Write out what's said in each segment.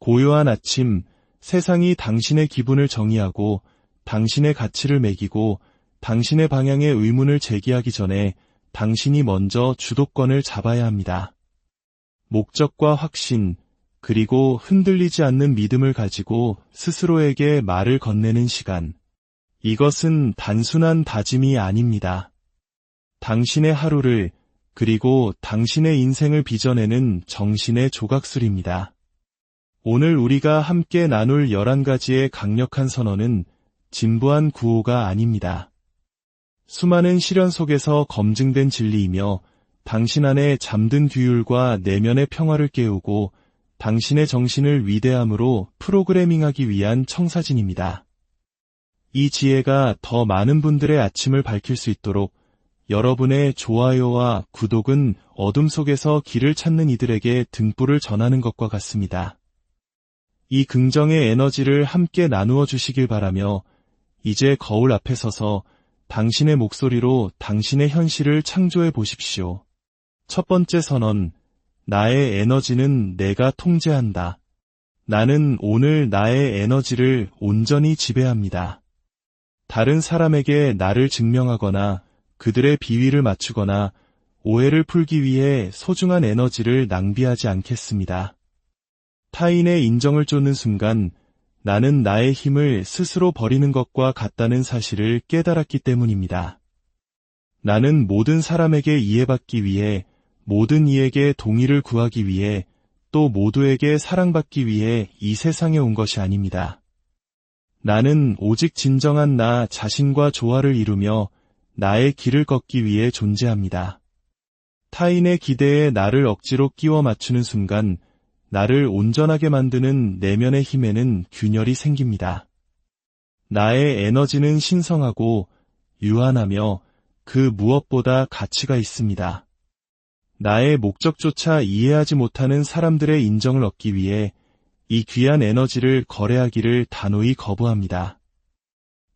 고요한 아침, 세상이 당신의 기분을 정의하고 당신의 가치를 매기고 당신의 방향에 의문을 제기하기 전에 당신이 먼저 주도권을 잡아야 합니다. 목적과 확신, 그리고 흔들리지 않는 믿음을 가지고 스스로에게 말을 건네는 시간. 이것은 단순한 다짐이 아닙니다. 당신의 하루를, 그리고 당신의 인생을 빚어내는 정신의 조각술입니다. 오늘 우리가 함께 나눌 11가지의 강력한 선언은 진부한 구호가 아닙니다. 수많은 시련 속에서 검증된 진리이며 당신 안에 잠든 규율과 내면의 평화를 깨우고 당신의 정신을 위대함으로 프로그래밍하기 위한 청사진입니다. 이 지혜가 더 많은 분들의 아침을 밝힐 수 있도록 여러분의 좋아요와 구독은 어둠 속에서 길을 찾는 이들에게 등불을 전하는 것과 같습니다. 이 긍정의 에너지를 함께 나누어 주시길 바라며 이제 거울 앞에 서서 당신의 목소리로 당신의 현실을 창조해 보십시오. 첫 번째 선언, 나의 에너지는 내가 통제한다. 나는 오늘 나의 에너지를 온전히 지배합니다. 다른 사람에게 나를 증명하거나 그들의 비위를 맞추거나 오해를 풀기 위해 소중한 에너지를 낭비하지 않겠습니다. 타인의 인정을 쫓는 순간 나는 나의 힘을 스스로 버리는 것과 같다는 사실을 깨달았기 때문입니다. 나는 모든 사람에게 이해받기 위해, 모든 이에게 동의를 구하기 위해, 또 모두에게 사랑받기 위해 이 세상에 온 것이 아닙니다. 나는 오직 진정한 나 자신과 조화를 이루며 나의 길을 걷기 위해 존재합니다. 타인의 기대에 나를 억지로 끼워 맞추는 순간 나를 온전하게 만드는 내면의 힘에는 균열이 생깁니다. 나의 에너지는 신성하고 유한하며 그 무엇보다 가치가 있습니다. 나의 목적조차 이해하지 못하는 사람들의 인정을 얻기 위해 이 귀한 에너지를 거래하기를 단호히 거부합니다.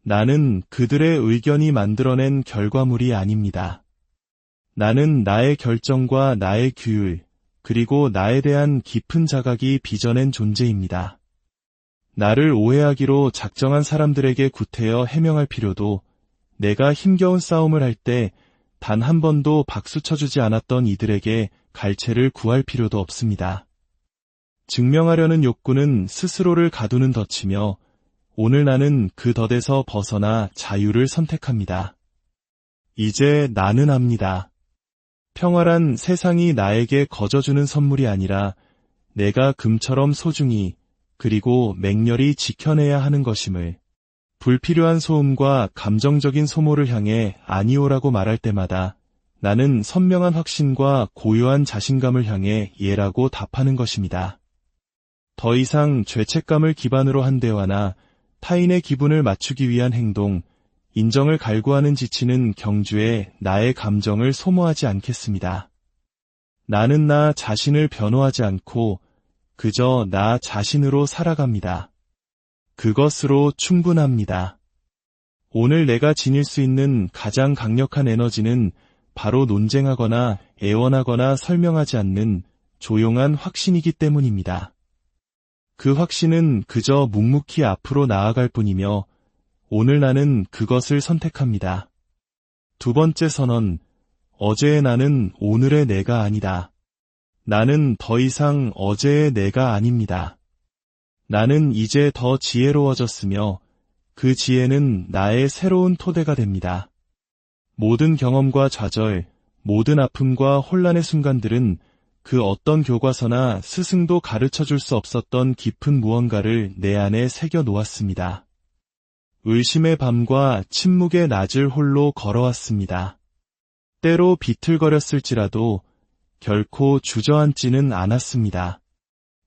나는 그들의 의견이 만들어낸 결과물이 아닙니다. 나는 나의 결정과 나의 규율, 그리고 나에 대한 깊은 자각이 빚어낸 존재입니다. 나를 오해하기로 작정한 사람들에게 구태여 해명할 필요도, 내가 힘겨운 싸움을 할 때 단 한 번도 박수 쳐주지 않았던 이들에게 갈채를 구할 필요도 없습니다. 증명하려는 욕구는 스스로를 가두는 덫이며 오늘 나는 그 덫에서 벗어나 자유를 선택합니다. 이제 나는 압니다. 평화란 세상이 나에게 거저주는 선물이 아니라 내가 금처럼 소중히 그리고 맹렬히 지켜내야 하는 것임을, 불필요한 소음과 감정적인 소모를 향해 아니오라고 말할 때마다 나는 선명한 확신과 고요한 자신감을 향해 예라고 답하는 것입니다. 더 이상 죄책감을 기반으로 한 대화나 타인의 기분을 맞추기 위한 행동, 인정을 갈구하는 지치는 경주에 나의 감정을 소모하지 않겠습니다. 나는 나 자신을 변호하지 않고 그저 나 자신으로 살아갑니다. 그것으로 충분합니다. 오늘 내가 지닐 수 있는 가장 강력한 에너지는 바로 논쟁하거나 애원하거나 설명하지 않는 조용한 확신이기 때문입니다. 그 확신은 그저 묵묵히 앞으로 나아갈 뿐이며 오늘 나는 그것을 선택합니다. 두 번째 선언, 어제의 나는 오늘의 내가 아니다. 나는 더 이상 어제의 내가 아닙니다. 나는 이제 더 지혜로워졌으며 그 지혜는 나의 새로운 토대가 됩니다. 모든 경험과 좌절, 모든 아픔과 혼란의 순간들은 그 어떤 교과서나 스승도 가르쳐줄 수 없었던 깊은 무언가를 내 안에 새겨 놓았습니다. 의심의 밤과 침묵의 낮을 홀로 걸어왔습니다. 때로 비틀거렸을지라도 결코 주저앉지는 않았습니다.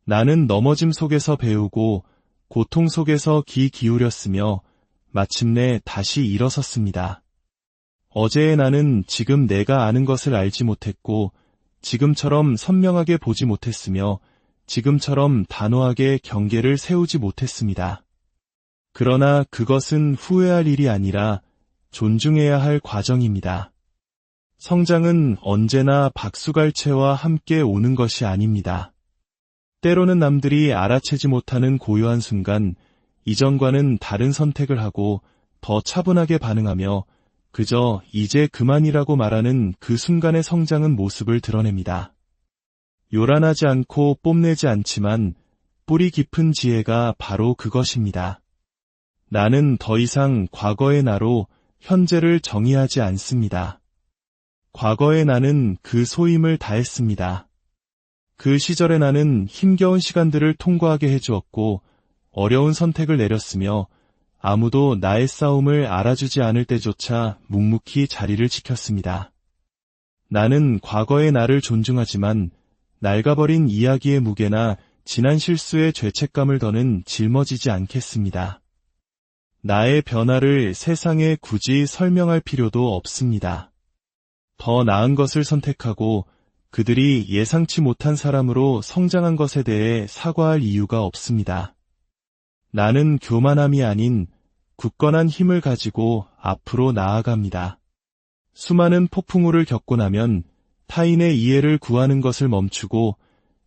나는 넘어짐 속에서 배우고 고통 속에서 귀 기울였으며 마침내 다시 일어섰습니다. 어제의 나는 지금 내가 아는 것을 알지 못했고 지금처럼 선명하게 보지 못했으며 지금처럼 단호하게 경계를 세우지 못했습니다. 그러나 그것은 후회할 일이 아니라 존중해야 할 과정입니다. 성장은 언제나 박수갈채와 함께 오는 것이 아닙니다. 때로는 남들이 알아채지 못하는 고요한 순간, 이전과는 다른 선택을 하고 더 차분하게 반응하며 그저 이제 그만이라고 말하는 그 순간의 성장은 모습을 드러냅니다. 요란하지 않고 뽐내지 않지만 뿌리 깊은 지혜가 바로 그것입니다. 나는 더 이상 과거의 나로 현재를 정의하지 않습니다. 과거의 나는 그 소임을 다했습니다. 그 시절의 나는 힘겨운 시간들을 통과하게 해주었고 어려운 선택을 내렸으며 아무도 나의 싸움을 알아주지 않을 때조차 묵묵히 자리를 지켰습니다. 나는 과거의 나를 존중하지만 낡아버린 이야기의 무게나 지난 실수의 죄책감을 더는 짊어지지 않겠습니다. 나의 변화를 세상에 굳이 설명할 필요도 없습니다. 더 나은 것을 선택하고 그들이 예상치 못한 사람으로 성장한 것에 대해 사과할 이유가 없습니다. 나는 교만함이 아닌 굳건한 힘을 가지고 앞으로 나아갑니다. 수많은 폭풍우를 겪고 나면 타인의 이해를 구하는 것을 멈추고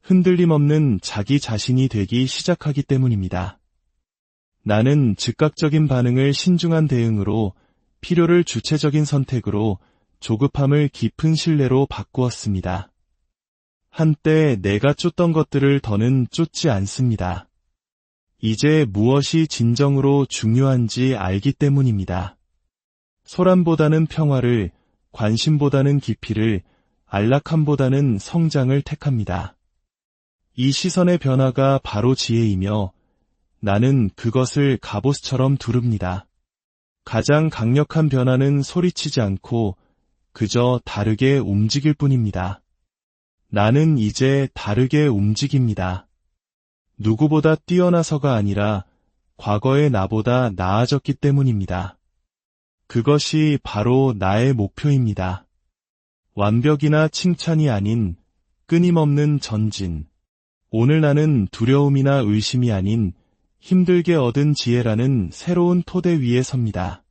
흔들림 없는 자기 자신이 되기 시작하기 때문입니다. 나는 즉각적인 반응을 신중한 대응으로, 필요를 주체적인 선택으로, 조급함을 깊은 신뢰로 바꾸었습니다. 한때 내가 쫓던 것들을 더는 쫓지 않습니다. 이제 무엇이 진정으로 중요한지 알기 때문입니다. 소란보다는 평화를, 관심보다는 깊이를, 안락함보다는 성장을 택합니다. 이 시선의 변화가 바로 지혜이며 나는 그것을 갑옷처럼 두릅니다. 가장 강력한 변화는 소리치지 않고 그저 다르게 움직일 뿐입니다. 나는 이제 다르게 움직입니다. 누구보다 뛰어나서가 아니라 과거의 나보다 나아졌기 때문입니다. 그것이 바로 나의 목표입니다. 완벽이나 칭찬이 아닌 끊임없는 전진. 오늘 나는 두려움이나 의심이 아닌 힘들게 얻은 지혜라는 새로운 토대 위에 섭니다.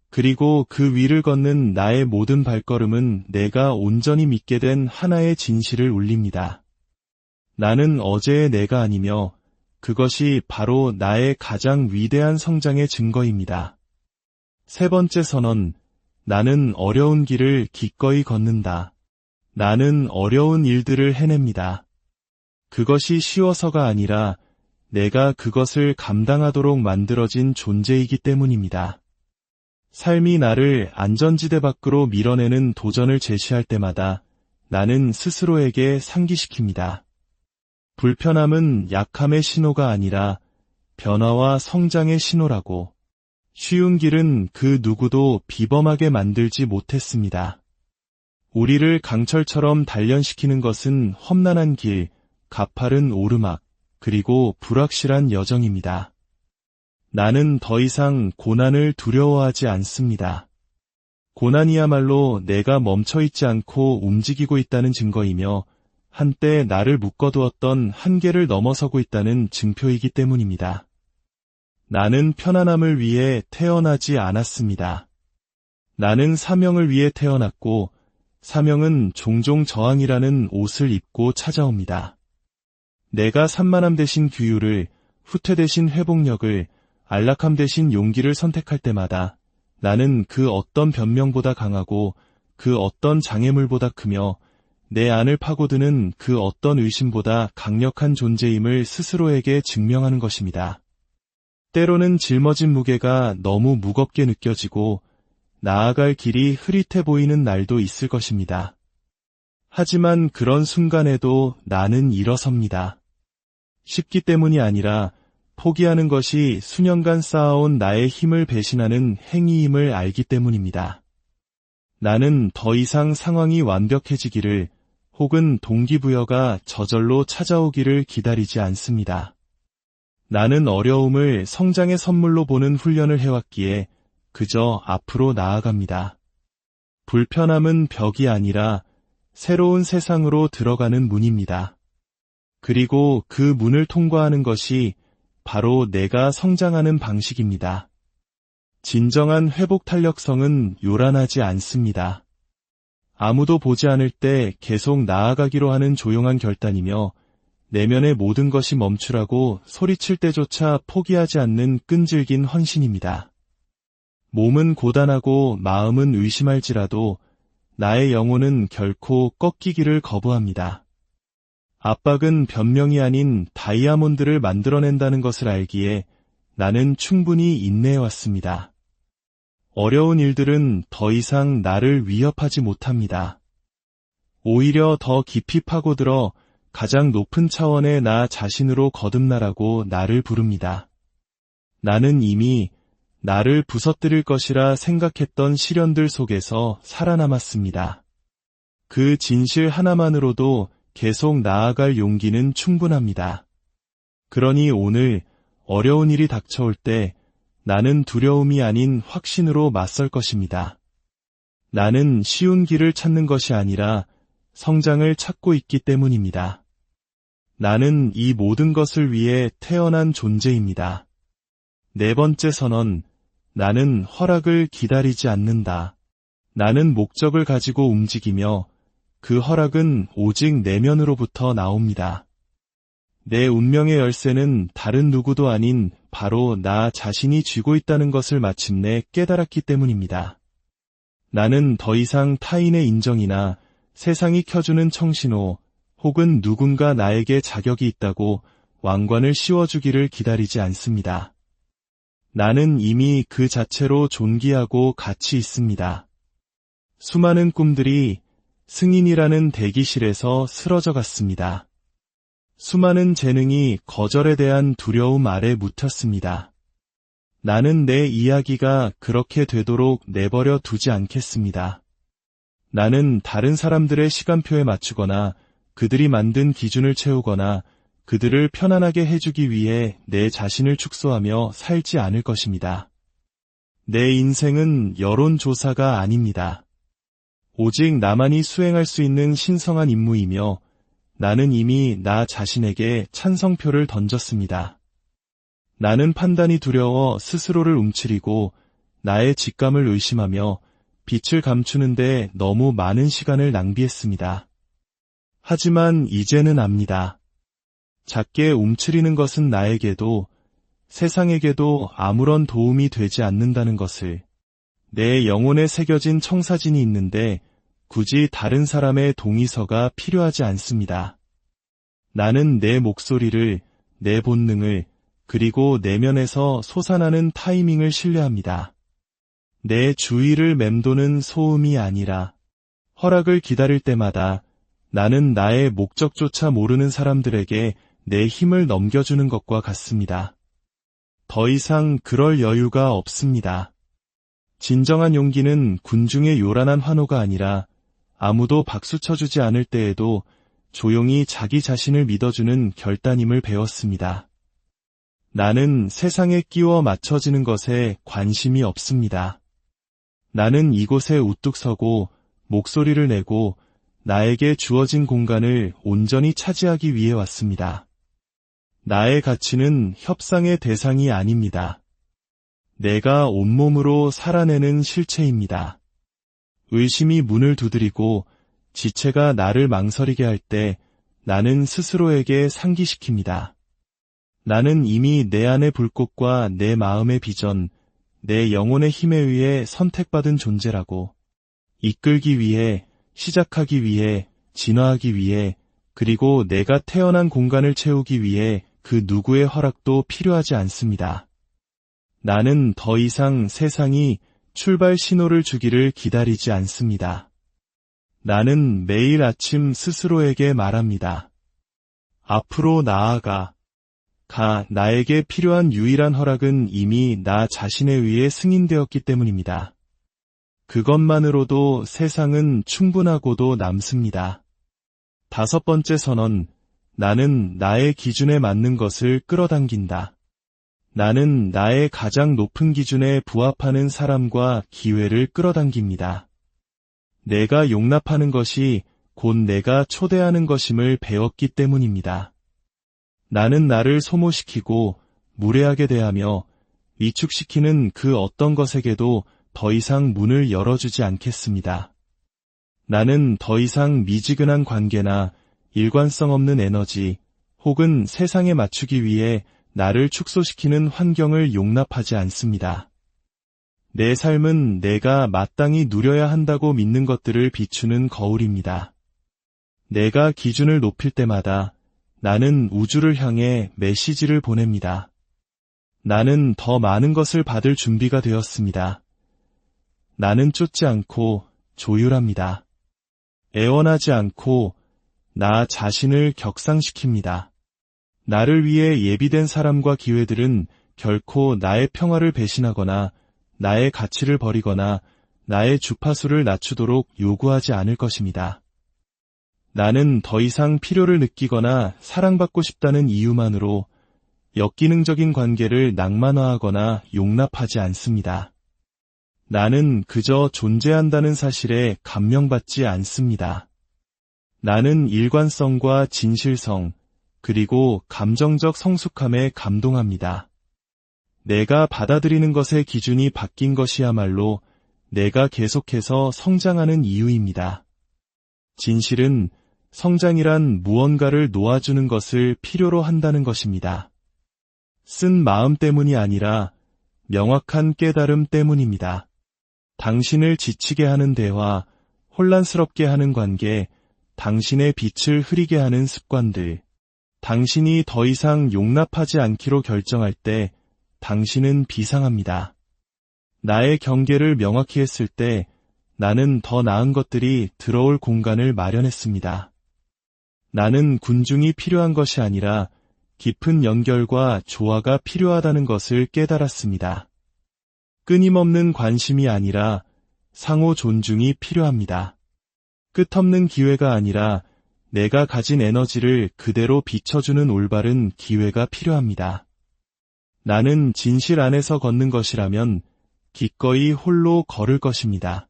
그리고 그 위를 걷는 나의 모든 발걸음은 내가 온전히 믿게 된 하나의 진실을 울립니다. 나는 어제의 내가 아니며 그것이 바로 나의 가장 위대한 성장의 증거입니다. 세 번째 선언, 나는 어려운 길을 기꺼이 걷는다. 나는 어려운 일들을 해냅니다. 그것이 쉬워서가 아니라 내가 그것을 감당하도록 만들어진 존재이기 때문입니다. 삶이 나를 안전지대 밖으로 밀어내는 도전을 제시할 때마다 나는 스스로에게 상기시킵니다. 불편함은 약함의 신호가 아니라 변화와 성장의 신호라고. 쉬운 길은 그 누구도 비범하게 만들지 못했습니다. 우리를 강철처럼 단련시키는 것은 험난한 길, 가파른 오르막, 그리고 불확실한 여정입니다. 나는 더 이상 고난을 두려워하지 않습니다. 고난이야말로 내가 멈춰있지 않고 움직이고 있다는 증거이며 한때 나를 묶어두었던 한계를 넘어서고 있다는 증표이기 때문입니다. 나는 편안함을 위해 태어나지 않았습니다. 나는 사명을 위해 태어났고 사명은 종종 저항이라는 옷을 입고 찾아옵니다. 내가 산만함 대신 규율을, 후퇴 대신 회복력을, 안락함 대신 용기를 선택할 때마다 나는 그 어떤 변명보다 강하고 그 어떤 장애물보다 크며 내 안을 파고드는 그 어떤 의심보다 강력한 존재임을 스스로에게 증명하는 것입니다. 때로는 짊어진 무게가 너무 무겁게 느껴지고 나아갈 길이 흐릿해 보이는 날도 있을 것입니다. 하지만 그런 순간에도 나는 일어섭니다. 쉽기 때문이 아니라 포기하는 것이 수년간 쌓아온 나의 힘을 배신하는 행위임을 알기 때문입니다. 나는 더 이상 상황이 완벽해지기를 혹은 동기부여가 저절로 찾아오기를 기다리지 않습니다. 나는 어려움을 성장의 선물로 보는 훈련을 해왔기에 그저 앞으로 나아갑니다. 불편함은 벽이 아니라 새로운 세상으로 들어가는 문입니다. 그리고 그 문을 통과하는 것이 바로 내가 성장하는 방식입니다. 진정한 회복 탄력성은 요란하지 않습니다. 아무도 보지 않을 때 계속 나아가기로 하는 조용한 결단이며 내면의 모든 것이 멈추라고 소리칠 때조차 포기하지 않는 끈질긴 헌신입니다. 몸은 고단하고 마음은 의심할지라도 나의 영혼은 결코 꺾이기를 거부합니다. 압박은 변명이 아닌 다이아몬드를 만들어낸다는 것을 알기에 나는 충분히 인내해왔습니다. 어려운 일들은 더 이상 나를 위협하지 못합니다. 오히려 더 깊이 파고들어 가장 높은 차원의 나 자신으로 거듭나라고 나를 부릅니다. 나는 이미 나를 부서뜨릴 것이라 생각했던 시련들 속에서 살아남았습니다. 그 진실 하나만으로도 계속 나아갈 용기는 충분합니다. 그러니 오늘 어려운 일이 닥쳐올 때 나는 두려움이 아닌 확신으로 맞설 것입니다. 나는 쉬운 길을 찾는 것이 아니라 성장을 찾고 있기 때문입니다. 나는 이 모든 것을 위해 태어난 존재입니다. 네 번째 선언, 나는 허락을 기다리지 않는다. 나는 목적을 가지고 움직이며 그 허락은 오직 내면으로부터 나옵니다. 내 운명의 열쇠는 다른 누구도 아닌 바로 나 자신이 쥐고 있다는 것을 마침내 깨달았기 때문입니다. 나는 더 이상 타인의 인정이나 세상이 켜주는 청신호 혹은 누군가 나에게 자격이 있다고 왕관을 씌워주기를 기다리지 않습니다. 나는 이미 그 자체로 존귀하고 가치 있습니다. 수많은 꿈들이 승인이라는 대기실에서 쓰러져 갔습니다. 수많은 재능이 거절에 대한 두려움 아래 묻혔습니다. 나는 내 이야기가 그렇게 되도록 내버려 두지 않겠습니다. 나는 다른 사람들의 시간표에 맞추거나 그들이 만든 기준을 채우거나 그들을 편안하게 해주기 위해 내 자신을 축소하며 살지 않을 것입니다. 내 인생은 여론조사가 아닙니다. 오직 나만이 수행할 수 있는 신성한 임무이며 나는 이미 나 자신에게 찬성표를 던졌습니다. 나는 판단이 두려워 스스로를 움츠리고 나의 직감을 의심하며 빛을 감추는데 너무 많은 시간을 낭비했습니다. 하지만 이제는 압니다. 작게 움츠리는 것은 나에게도 세상에게도 아무런 도움이 되지 않는다는 것을. 내 영혼에 새겨진 청사진이 있는데 굳이 다른 사람의 동의서가 필요하지 않습니다. 나는 내 목소리를, 내 본능을, 그리고 내면에서 솟아나는 타이밍을 신뢰합니다. 내 주위를 맴도는 소음이 아니라 허락을 기다릴 때마다 나는 나의 목적조차 모르는 사람들에게 내 힘을 넘겨주는 것과 같습니다. 더 이상 그럴 여유가 없습니다. 진정한 용기는 군중의 요란한 환호가 아니라 아무도 박수 쳐주지 않을 때에도 조용히 자기 자신을 믿어주는 결단임을 배웠습니다. 나는 세상에 끼워 맞춰지는 것에 관심이 없습니다. 나는 이곳에 우뚝 서고 목소리를 내고 나에게 주어진 공간을 온전히 차지하기 위해 왔습니다. 나의 가치는 협상의 대상이 아닙니다. 내가 온몸으로 살아내는 실체입니다. 의심이 문을 두드리고 지체가 나를 망설이게 할 때 나는 스스로에게 상기시킵니다. 나는 이미 내 안의 불꽃과 내 마음의 비전, 내 영혼의 힘에 의해 선택받은 존재라고. 이끌기 위해, 시작하기 위해, 진화하기 위해, 그리고 내가 태어난 공간을 채우기 위해 그 누구의 허락도 필요하지 않습니다. 나는 더 이상 세상이 출발 신호를 주기를 기다리지 않습니다. 나는 매일 아침 스스로에게 말합니다. 앞으로 나아가. 나에게 필요한 유일한 허락은 이미 나 자신에 의해 승인되었기 때문입니다. 그것만으로도 세상은 충분하고도 남습니다. 다섯 번째 선언, 나는 나의 기준에 맞는 것을 끌어당긴다. 나는 나의 가장 높은 기준에 부합하는 사람과 기회를 끌어당깁니다. 내가 용납하는 것이 곧 내가 초대하는 것임을 배웠기 때문입니다. 나는 나를 소모시키고 무례하게 대하며 위축시키는 그 어떤 것에게도 더 이상 문을 열어주지 않겠습니다. 나는 더 이상 미지근한 관계나 일관성 없는 에너지 혹은 세상에 맞추기 위해 나를 축소시키는 환경을 용납하지 않습니다. 내 삶은 내가 마땅히 누려야 한다고 믿는 것들을 비추는 거울입니다. 내가 기준을 높일 때마다 나는 우주를 향해 메시지를 보냅니다. 나는 더 많은 것을 받을 준비가 되었습니다. 나는 쫓지 않고 조율합니다. 애원하지 않고 나 자신을 격상시킵니다. 나를 위해 예비된 사람과 기회들은 결코 나의 평화를 배신하거나 나의 가치를 버리거나 나의 주파수를 낮추도록 요구하지 않을 것입니다. 나는 더 이상 필요를 느끼거나 사랑받고 싶다는 이유만으로 역기능적인 관계를 낭만화하거나 용납하지 않습니다. 나는 그저 존재한다는 사실에 감명받지 않습니다. 나는 일관성과 진실성, 그리고 감정적 성숙함에 감동합니다. 내가 받아들이는 것의 기준이 바뀐 것이야말로 내가 계속해서 성장하는 이유입니다. 진실은 성장이란 무언가를 놓아주는 것을 필요로 한다는 것입니다. 쓴 마음 때문이 아니라 명확한 깨달음 때문입니다. 당신을 지치게 하는 대화, 혼란스럽게 하는 관계, 당신의 빛을 흐리게 하는 습관들, 당신이 더 이상 용납하지 않기로 결정할 때 당신은 비상합니다. 나의 경계를 명확히 했을 때 나는 더 나은 것들이 들어올 공간을 마련했습니다. 나는 군중이 필요한 것이 아니라 깊은 연결과 조화가 필요하다는 것을 깨달았습니다. 끊임없는 관심이 아니라 상호 존중이 필요합니다. 끝없는 기회가 아니라 내가 가진 에너지를 그대로 비춰주는 올바른 기회가 필요합니다. 나는 진실 안에서 걷는 것이라면 기꺼이 홀로 걸을 것입니다.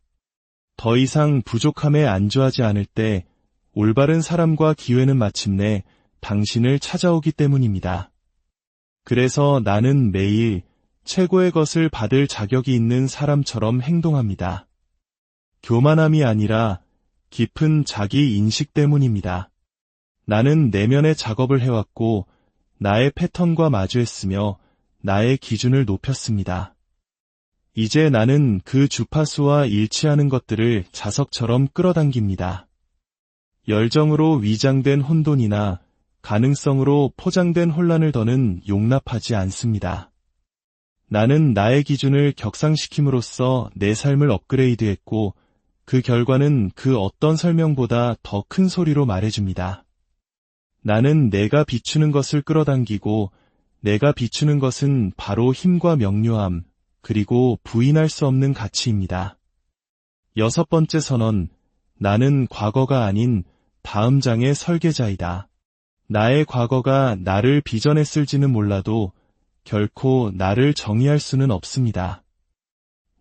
더 이상 부족함에 안주하지 않을 때 올바른 사람과 기회는 마침내 당신을 찾아오기 때문입니다. 그래서 나는 매일 최고의 것을 받을 자격이 있는 사람처럼 행동합니다. 교만함이 아니라 깊은 자기 인식 때문입니다. 나는 내면의 작업을 해왔고 나의 패턴과 마주했으며 나의 기준을 높였습니다. 이제 나는 그 주파수와 일치하는 것들을 자석처럼 끌어당깁니다. 열정으로 위장된 혼돈이나 가능성으로 포장된 혼란을 더는 용납하지 않습니다. 나는 나의 기준을 격상시킴으로써 내 삶을 업그레이드했고 그 결과는 그 어떤 설명보다 더 큰 소리로 말해줍니다. 나는 내가 비추는 것을 끌어당기고 내가 비추는 것은 바로 힘과 명료함, 그리고 부인할 수 없는 가치입니다. 6번째 선언, 나는 과거가 아닌 다음 장의 설계자이다. 나의 과거가 나를 빚어냈을지는 몰라도 결코 나를 정의할 수는 없습니다.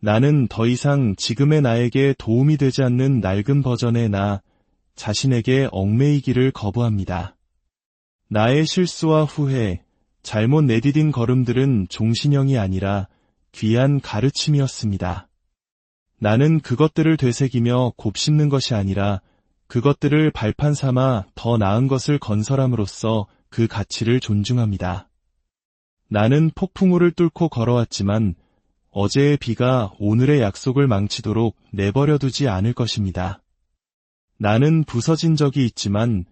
나는 더 이상 지금의 나에게 도움이 되지 않는 낡은 버전의 나 자신에게 얽매이기를 거부합니다. 나의 실수와 후회, 잘못 내디딘 걸음들은 종신형이 아니라 귀한 가르침이었습니다. 나는 그것들을 되새기며 곱씹는 것이 아니라 그것들을 발판 삼아 더 나은 것을 건설함으로써 그 가치를 존중합니다. 나는 폭풍우를 뚫고 걸어왔지만 어제의 비가 오늘의 약속을 망치도록 내버려두지 않을 것입니다. 나는 부서진 적이 있지만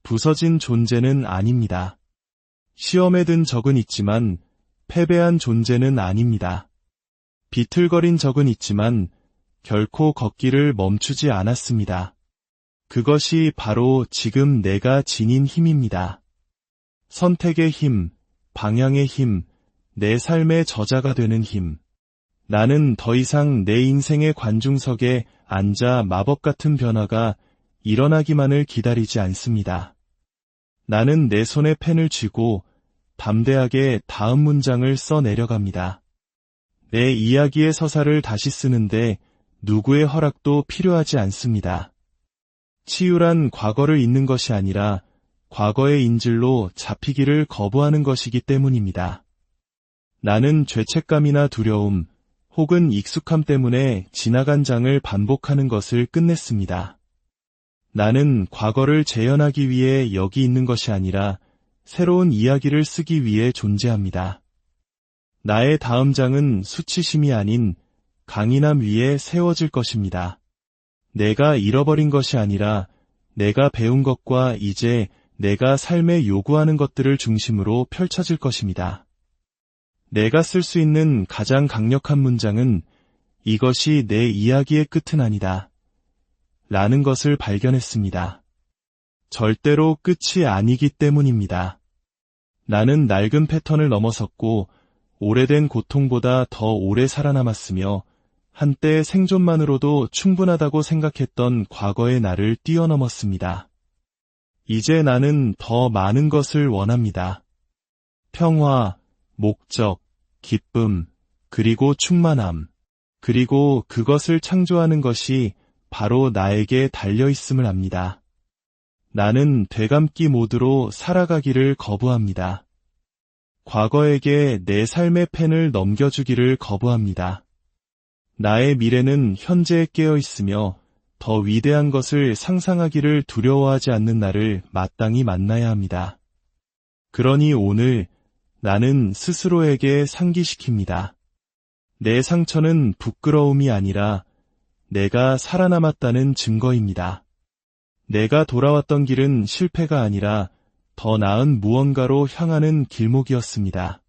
부서진 존재는 아닙니다. 시험에 든 적은 있지만 패배한 존재는 아닙니다. 비틀거린 적은 있지만 결코 걷기를 멈추지 않았습니다. 그것이 바로 지금 내가 지닌 힘입니다. 선택의 힘, 방향의 힘, 내 삶의 저자가 되는 힘. 나는 더 이상 내 인생의 관중석에 앉아 마법 같은 변화가 일어나기만을 기다리지 않습니다. 나는 내 손에 펜을 쥐고 담대하게 다음 문장을 써 내려갑니다. 내 이야기의 서사를 다시 쓰는데 누구의 허락도 필요하지 않습니다. 치유란 과거를 잊는 것이 아니라 과거의 인질로 잡히기를 거부하는 것이기 때문입니다. 나는 죄책감이나 두려움 혹은 익숙함 때문에 지나간 장을 반복하는 것을 끝냈습니다. 나는 과거를 재현하기 위해 여기 있는 것이 아니라 새로운 이야기를 쓰기 위해 존재합니다. 나의 다음 장은 수치심이 아닌 강인함 위에 세워질 것입니다. 내가 잃어버린 것이 아니라 내가 배운 것과 이제 내가 삶에 요구하는 것들을 중심으로 펼쳐질 것입니다. 내가 쓸 수 있는 가장 강력한 문장은 이것이 내 이야기의 끝은 아니다. 라는 것을 발견했습니다. 절대로 끝이 아니기 때문입니다. 나는 낡은 패턴을 넘어섰고 오래된 고통보다 더 오래 살아남았으며 한때 생존만으로도 충분하다고 생각했던 과거의 나를 뛰어넘었습니다. 이제 나는 더 많은 것을 원합니다. 평화, 목적, 기쁨, 그리고 충만함, 그리고 그것을 창조하는 것이 바로 나에게 달려있음을 압니다. 나는 되감기 모드로 살아가기를 거부합니다. 과거에게 내 삶의 펜을 넘겨주기를 거부합니다. 나의 미래는 현재에 깨어있으며 더 위대한 것을 상상하기를 두려워하지 않는 나를 마땅히 만나야 합니다. 그러니 오늘 나는 스스로에게 상기시킵니다. 내 상처는 부끄러움이 아니라 내가 살아남았다는 증거입니다. 내가 돌아왔던 길은 실패가 아니라 더 나은 무언가로 향하는 길목이었습니다.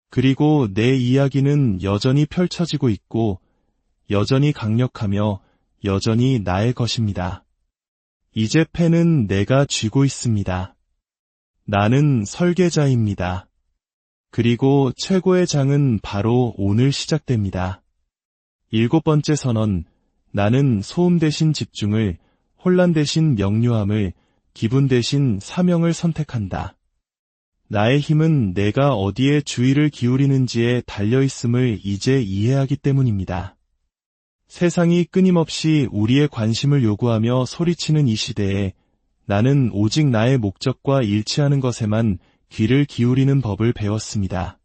그리고 내 이야기는 여전히 펼쳐지고 있고 여전히 강력하며 여전히 나의 것입니다. 이제 펜은 내가 쥐고 있습니다. 나는 설계자입니다. 그리고 최고의 장은 바로 오늘 시작됩니다. 7번째 선언, 나는 소음 대신 집중을, 혼란 대신 명료함을, 기분 대신 사명을 선택한다. 나의 힘은 내가 어디에 주의를 기울이는지에 달려있음을 이제 이해하기 때문입니다. 세상이 끊임없이 우리의 관심을 요구하며 소리치는 이 시대에 나는 오직 나의 목적과 일치하는 것에만 귀를 기울이는 법을 배웠습니다.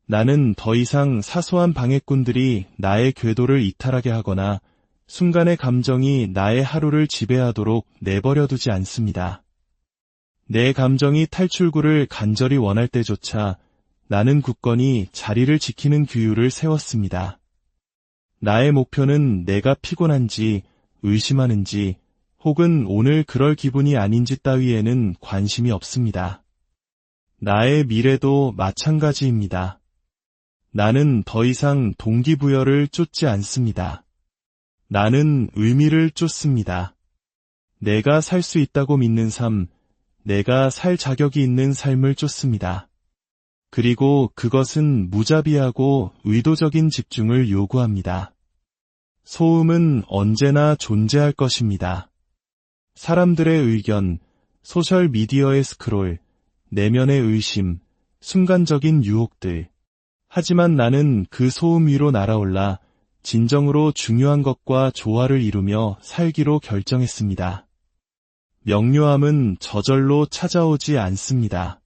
나는 더 이상 사소한 방해꾼들이 나의 궤도를 이탈하게 하거나 순간의 감정이 나의 하루를 지배하도록 내버려두지 않습니다. 내 감정이 탈출구를 간절히 원할 때조차 나는 굳건히 자리를 지키는 규율을 세웠습니다. 나의 목표는 내가 피곤한지, 의심하는지, 혹은 오늘 그럴 기분이 아닌지 따위에는 관심이 없습니다. 나의 미래도 마찬가지입니다. 나는 더 이상 동기부여를 쫓지 않습니다. 나는 의미를 쫓습니다. 내가 살 수 있다고 믿는 삶, 내가 살 자격이 있는 삶을 쫓습니다. 그리고 그것은 무자비하고 의도적인 집중을 요구합니다. 소음은 언제나 존재할 것입니다. 사람들의 의견, 소셜미디어의 스크롤, 내면의 의심, 순간적인 유혹들. 하지만 나는 그 소음 위로 날아올라 진정으로 중요한 것과 조화를 이루며 살기로 결정했습니다. 명료함은 저절로 찾아오지 않습니다.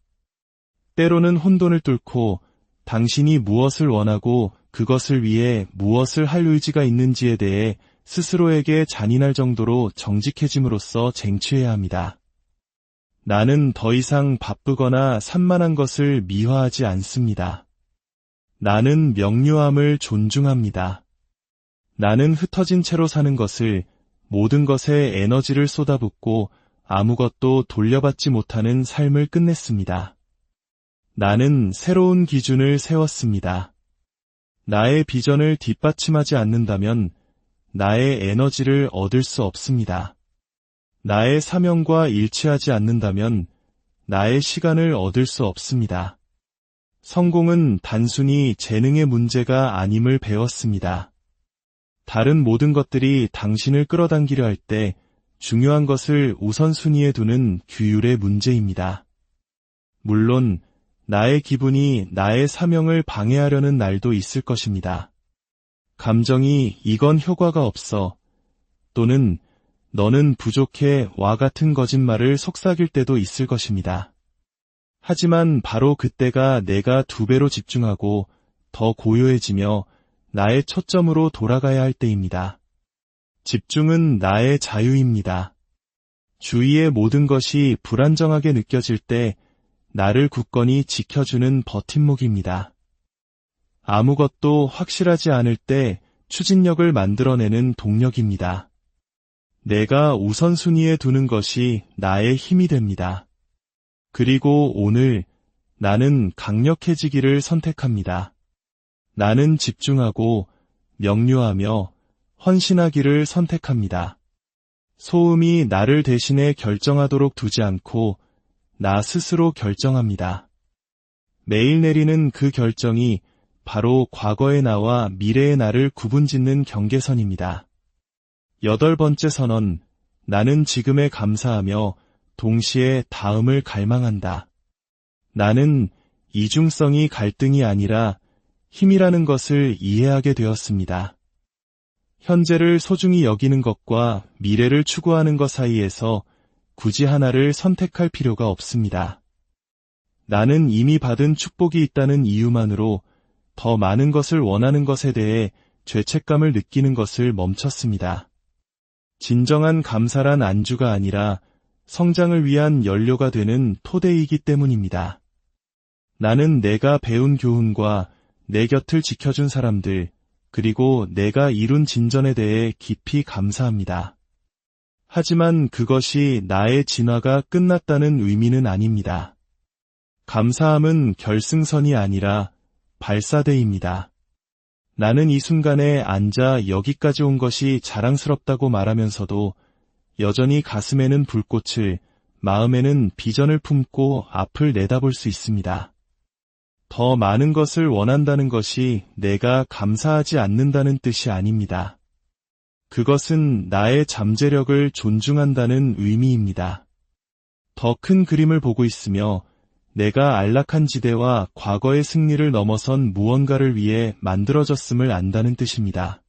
때로는 혼돈을 뚫고 당신이 무엇을 원하고 그것을 위해 무엇을 할 의지가 있는지에 대해 스스로에게 잔인할 정도로 정직해짐으로써 쟁취해야 합니다. 나는 더 이상 바쁘거나 산만한 것을 미화하지 않습니다. 나는 명료함을 존중합니다. 나는 흩어진 채로 사는 것을, 모든 것에 에너지를 쏟아붓고 아무것도 돌려받지 못하는 삶을 끝냈습니다. 나는 새로운 기준을 세웠습니다. 나의 비전을 뒷받침하지 않는다면 나의 에너지를 얻을 수 없습니다. 나의 사명과 일치하지 않는다면 나의 시간을 얻을 수 없습니다. 성공은 단순히 재능의 문제가 아님을 배웠습니다. 다른 모든 것들이 당신을 끌어당기려 할 때 중요한 것을 우선순위에 두는 규율의 문제입니다. 물론 나의 기분이 나의 사명을 방해하려는 날도 있을 것입니다. 감정이 이건 효과가 없어 또는 너는 부족해 와 같은 거짓말을 속삭일 때도 있을 것입니다. 하지만 바로 그때가 내가 2배로 집중하고 더 고요해지며 나의 초점으로 돌아가야 할 때입니다. 집중은 나의 자유입니다. 주위의 모든 것이 불안정하게 느껴질 때 나를 굳건히 지켜주는 버팀목입니다. 아무것도 확실하지 않을 때 추진력을 만들어내는 동력입니다. 내가 우선순위에 두는 것이 나의 힘이 됩니다. 그리고 오늘 나는 강력해지기를 선택합니다. 나는 집중하고 명료하며 헌신하기를 선택합니다. 소음이 나를 대신해 결정하도록 두지 않고 나 스스로 결정합니다. 매일 내리는 그 결정이 바로 과거의 나와 미래의 나를 구분짓는 경계선입니다. 8번째 선언, 나는 지금에 감사하며 동시에 다음을 갈망한다. 나는 이중성이 갈등이 아니라 힘이라는 것을 이해하게 되었습니다. 현재를 소중히 여기는 것과 미래를 추구하는 것 사이에서 굳이 하나를 선택할 필요가 없습니다. 나는 이미 받은 축복이 있다는 이유만으로 더 많은 것을 원하는 것에 대해 죄책감을 느끼는 것을 멈췄습니다. 진정한 감사란 안주가 아니라 성장을 위한 연료가 되는 토대이기 때문입니다. 나는 내가 배운 교훈과 내 곁을 지켜준 사람들, 그리고 내가 이룬 진전에 대해 깊이 감사합니다. 하지만 그것이 나의 진화가 끝났다는 의미는 아닙니다. 감사함은 결승선이 아니라 발사대입니다. 나는 이 순간에 앉아 여기까지 온 것이 자랑스럽다고 말하면서도 여전히 가슴에는 불꽃을, 마음에는 비전을 품고 앞을 내다볼 수 있습니다. 더 많은 것을 원한다는 것이 내가 감사하지 않는다는 뜻이 아닙니다. 그것은 나의 잠재력을 존중한다는 의미입니다. 더 큰 그림을 보고 있으며 내가 안락한 지대와 과거의 승리를 넘어선 무언가를 위해 만들어졌음을 안다는 뜻입니다.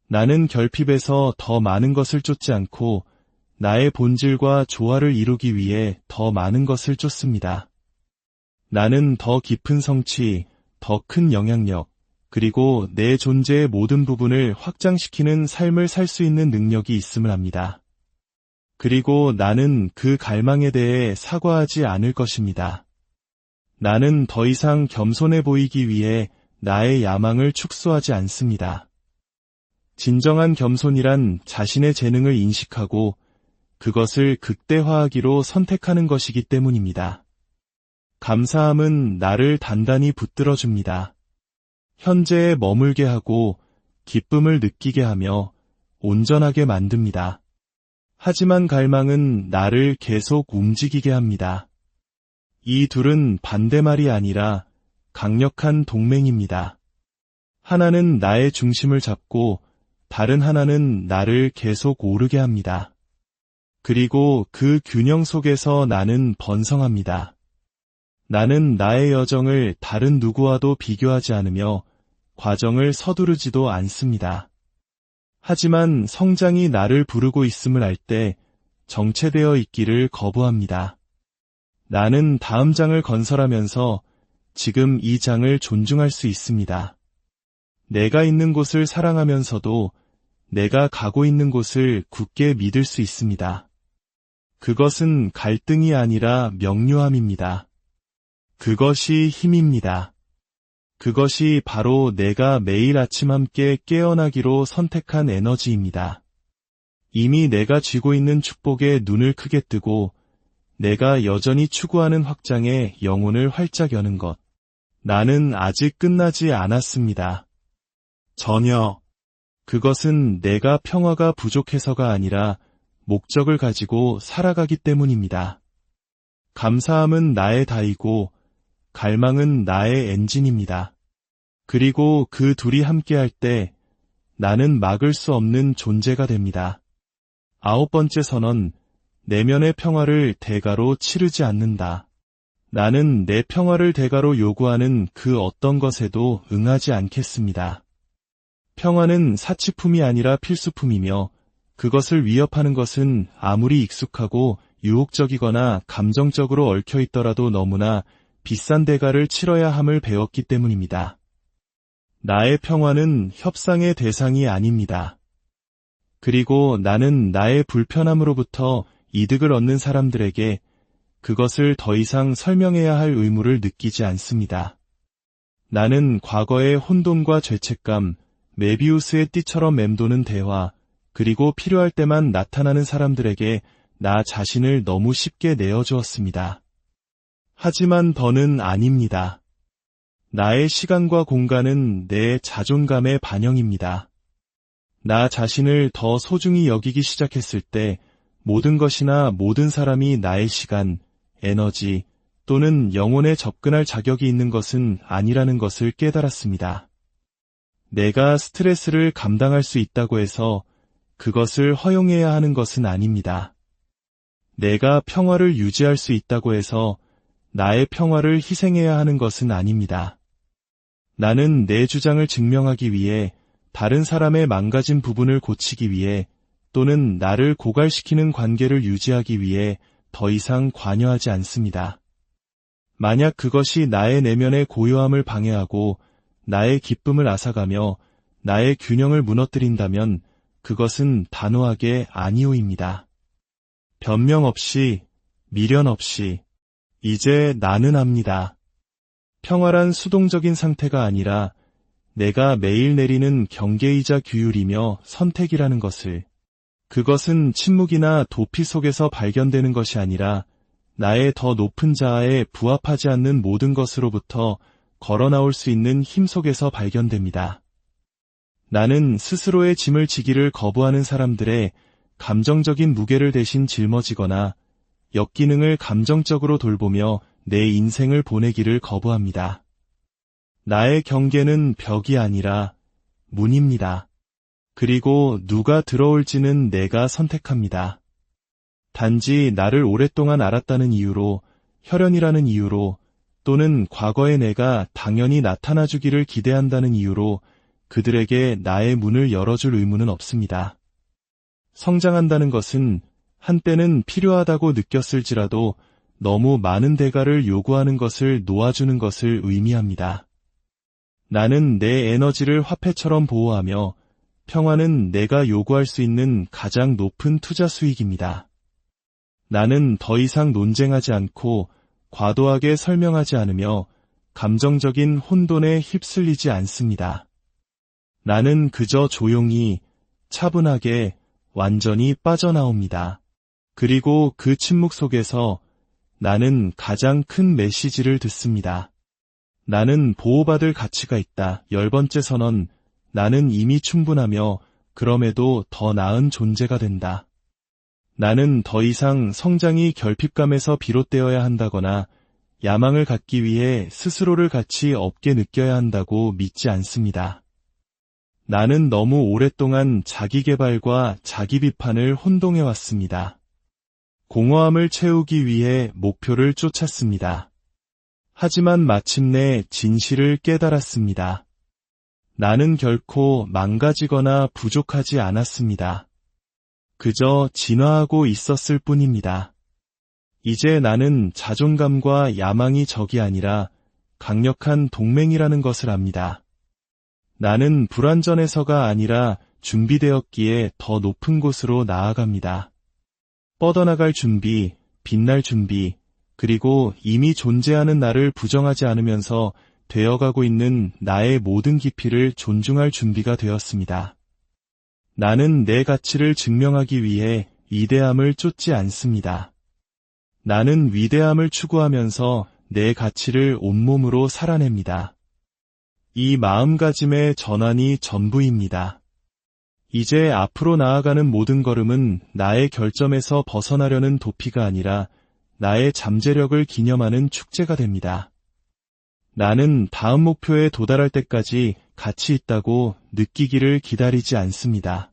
나는 결핍에서 더 많은 것을 쫓지 않고 나의 본질과 조화를 이루기 위해 더 많은 것을 쫓습니다. 나는 더 깊은 성취, 더 큰 영향력, 그리고 내 존재의 모든 부분을 확장시키는 삶을 살 수 있는 능력이 있음을 압니다. 그리고 나는 그 갈망에 대해 사과하지 않을 것입니다. 나는 더 이상 겸손해 보이기 위해 나의 야망을 축소하지 않습니다. 진정한 겸손이란 자신의 재능을 인식하고 그것을 극대화하기로 선택하는 것이기 때문입니다. 감사함은 나를 단단히 붙들어줍니다. 현재에 머물게 하고 기쁨을 느끼게 하며 온전하게 만듭니다. 하지만 갈망은 나를 계속 움직이게 합니다. 이 둘은 반대말이 아니라 강력한 동맹입니다. 하나는 나의 중심을 잡고 다른 하나는 나를 계속 오르게 합니다. 그리고 그 균형 속에서 나는 번성합니다. 나는 나의 여정을 다른 누구와도 비교하지 않으며 과정을 서두르지도 않습니다. 하지만 성장이 나를 부르고 있음을 알 때 정체되어 있기를 거부합니다. 나는 다음 장을 건설하면서 지금 이 장을 존중할 수 있습니다. 내가 있는 곳을 사랑하면서도 내가 가고 있는 곳을 굳게 믿을 수 있습니다. 그것은 갈등이 아니라 명료함입니다. 그것이 힘입니다. 그것이 바로 내가 매일 아침 함께 깨어나기로 선택한 에너지입니다. 이미 내가 쥐고 있는 축복에 눈을 크게 뜨고 내가 여전히 추구하는 확장에 영혼을 활짝 여는 것. 나는 아직 끝나지 않았습니다. 전혀. 그것은 내가 평화가 부족해서가 아니라 목적을 가지고 살아가기 때문입니다. 감사함은 나의 다이고 갈망은 나의 엔진입니다. 그리고 그 둘이 함께할 때 나는 막을 수 없는 존재가 됩니다. 9번째 선언, 내면의 평화를 대가로 치르지 않는다. 나는 내 평화를 대가로 요구하는 그 어떤 것에도 응하지 않겠습니다. 평화는 사치품이 아니라 필수품이며 그것을 위협하는 것은 아무리 익숙하고 유혹적이거나 감정적으로 얽혀 있더라도 너무나 비싼 대가를 치러야 함을 배웠기 때문입니다. 나의 평화는 협상의 대상이 아닙니다. 그리고 나는 나의 불편함으로부터 이득을 얻는 사람들에게 그것을 더 이상 설명해야 할 의무를 느끼지 않습니다. 나는 과거의 혼돈과 죄책감, 메비우스의 띠처럼 맴도는 대화, 그리고 필요할 때만 나타나는 사람들에게 나 자신을 너무 쉽게 내어주었습니다. 하지만 더는 아닙니다. 나의 시간과 공간은 내 자존감의 반영입니다. 나 자신을 더 소중히 여기기 시작했을 때 모든 것이나 모든 사람이 나의 시간, 에너지 또는 영혼에 접근할 자격이 있는 것은 아니라는 것을 깨달았습니다. 내가 스트레스를 감당할 수 있다고 해서 그것을 허용해야 하는 것은 아닙니다. 내가 평화를 유지할 수 있다고 해서 나의 평화를 희생해야 하는 것은 아닙니다. 나는 내 주장을 증명하기 위해 다른 사람의 망가진 부분을 고치기 위해 또는 나를 고갈시키는 관계를 유지하기 위해 더 이상 관여하지 않습니다. 만약 그것이 나의 내면의 고요함을 방해하고 나의 기쁨을 앗아가며 나의 균형을 무너뜨린다면 그것은 단호하게 아니오입니다. 변명 없이, 미련 없이, 이제 나는 압니다. 평화란 수동적인 상태가 아니라 내가 매일 내리는 경계이자 규율이며 선택이라는 것을, 그것은 침묵이나 도피 속에서 발견되는 것이 아니라 나의 더 높은 자아에 부합하지 않는 모든 것으로부터 걸어나올 수 있는 힘 속에서 발견됩니다. 나는 스스로의 짐을 지기를 거부하는 사람들의 감정적인 무게를 대신 짊어지거나 역기능을 감정적으로 돌보며 내 인생을 보내기를 거부합니다. 나의 경계는 벽이 아니라 문입니다. 그리고 누가 들어올지는 내가 선택합니다. 단지 나를 오랫동안 알았다는 이유로, 혈연이라는 이유로, 또는 과거의 내가 당연히 나타나주기를 기대한다는 이유로 그들에게 나의 문을 열어줄 의무는 없습니다. 성장한다는 것은 한때는 필요하다고 느꼈을지라도 너무 많은 대가를 요구하는 것을 놓아주는 것을 의미합니다. 나는 내 에너지를 화폐처럼 보호하며 평화는 내가 요구할 수 있는 가장 높은 투자 수익입니다. 나는 더 이상 논쟁하지 않고 과도하게 설명하지 않으며 감정적인 혼돈에 휩쓸리지 않습니다. 나는 그저 조용히, 차분하게, 완전히 빠져나옵니다. 그리고 그 침묵 속에서 나는 가장 큰 메시지를 듣습니다. 나는 보호받을 가치가 있다. 10번째 선언, 나는 이미 충분하며 그럼에도 더 나은 존재가 된다. 나는 더 이상 성장이 결핍감에서 비롯되어야 한다거나 야망을 갖기 위해 스스로를 가치 없게 느껴야 한다고 믿지 않습니다. 나는 너무 오랫동안 자기개발과 자기비판을 혼동해왔습니다. 공허함을 채우기 위해 목표를 쫓았습니다. 하지만 마침내 진실을 깨달았습니다. 나는 결코 망가지거나 부족하지 않았습니다. 그저 진화하고 있었을 뿐입니다. 이제 나는 자존감과 야망이 적이 아니라 강력한 동맹이라는 것을 압니다. 나는 불완전해서가 아니라 준비되었기에 더 높은 곳으로 나아갑니다. 뻗어나갈 준비, 빛날 준비, 그리고 이미 존재하는 나를 부정하지 않으면서 되어가고 있는 나의 모든 깊이를 존중할 준비가 되었습니다. 나는 내 가치를 증명하기 위해 위대함을 쫓지 않습니다. 나는 위대함을 추구하면서 내 가치를 온몸으로 살아냅니다. 이 마음가짐의 전환이 전부입니다. 이제 앞으로 나아가는 모든 걸음은 나의 결점에서 벗어나려는 도피가 아니라 나의 잠재력을 기념하는 축제가 됩니다. 나는 다음 목표에 도달할 때까지 가치 있다고 느끼기를 기다리지 않습니다.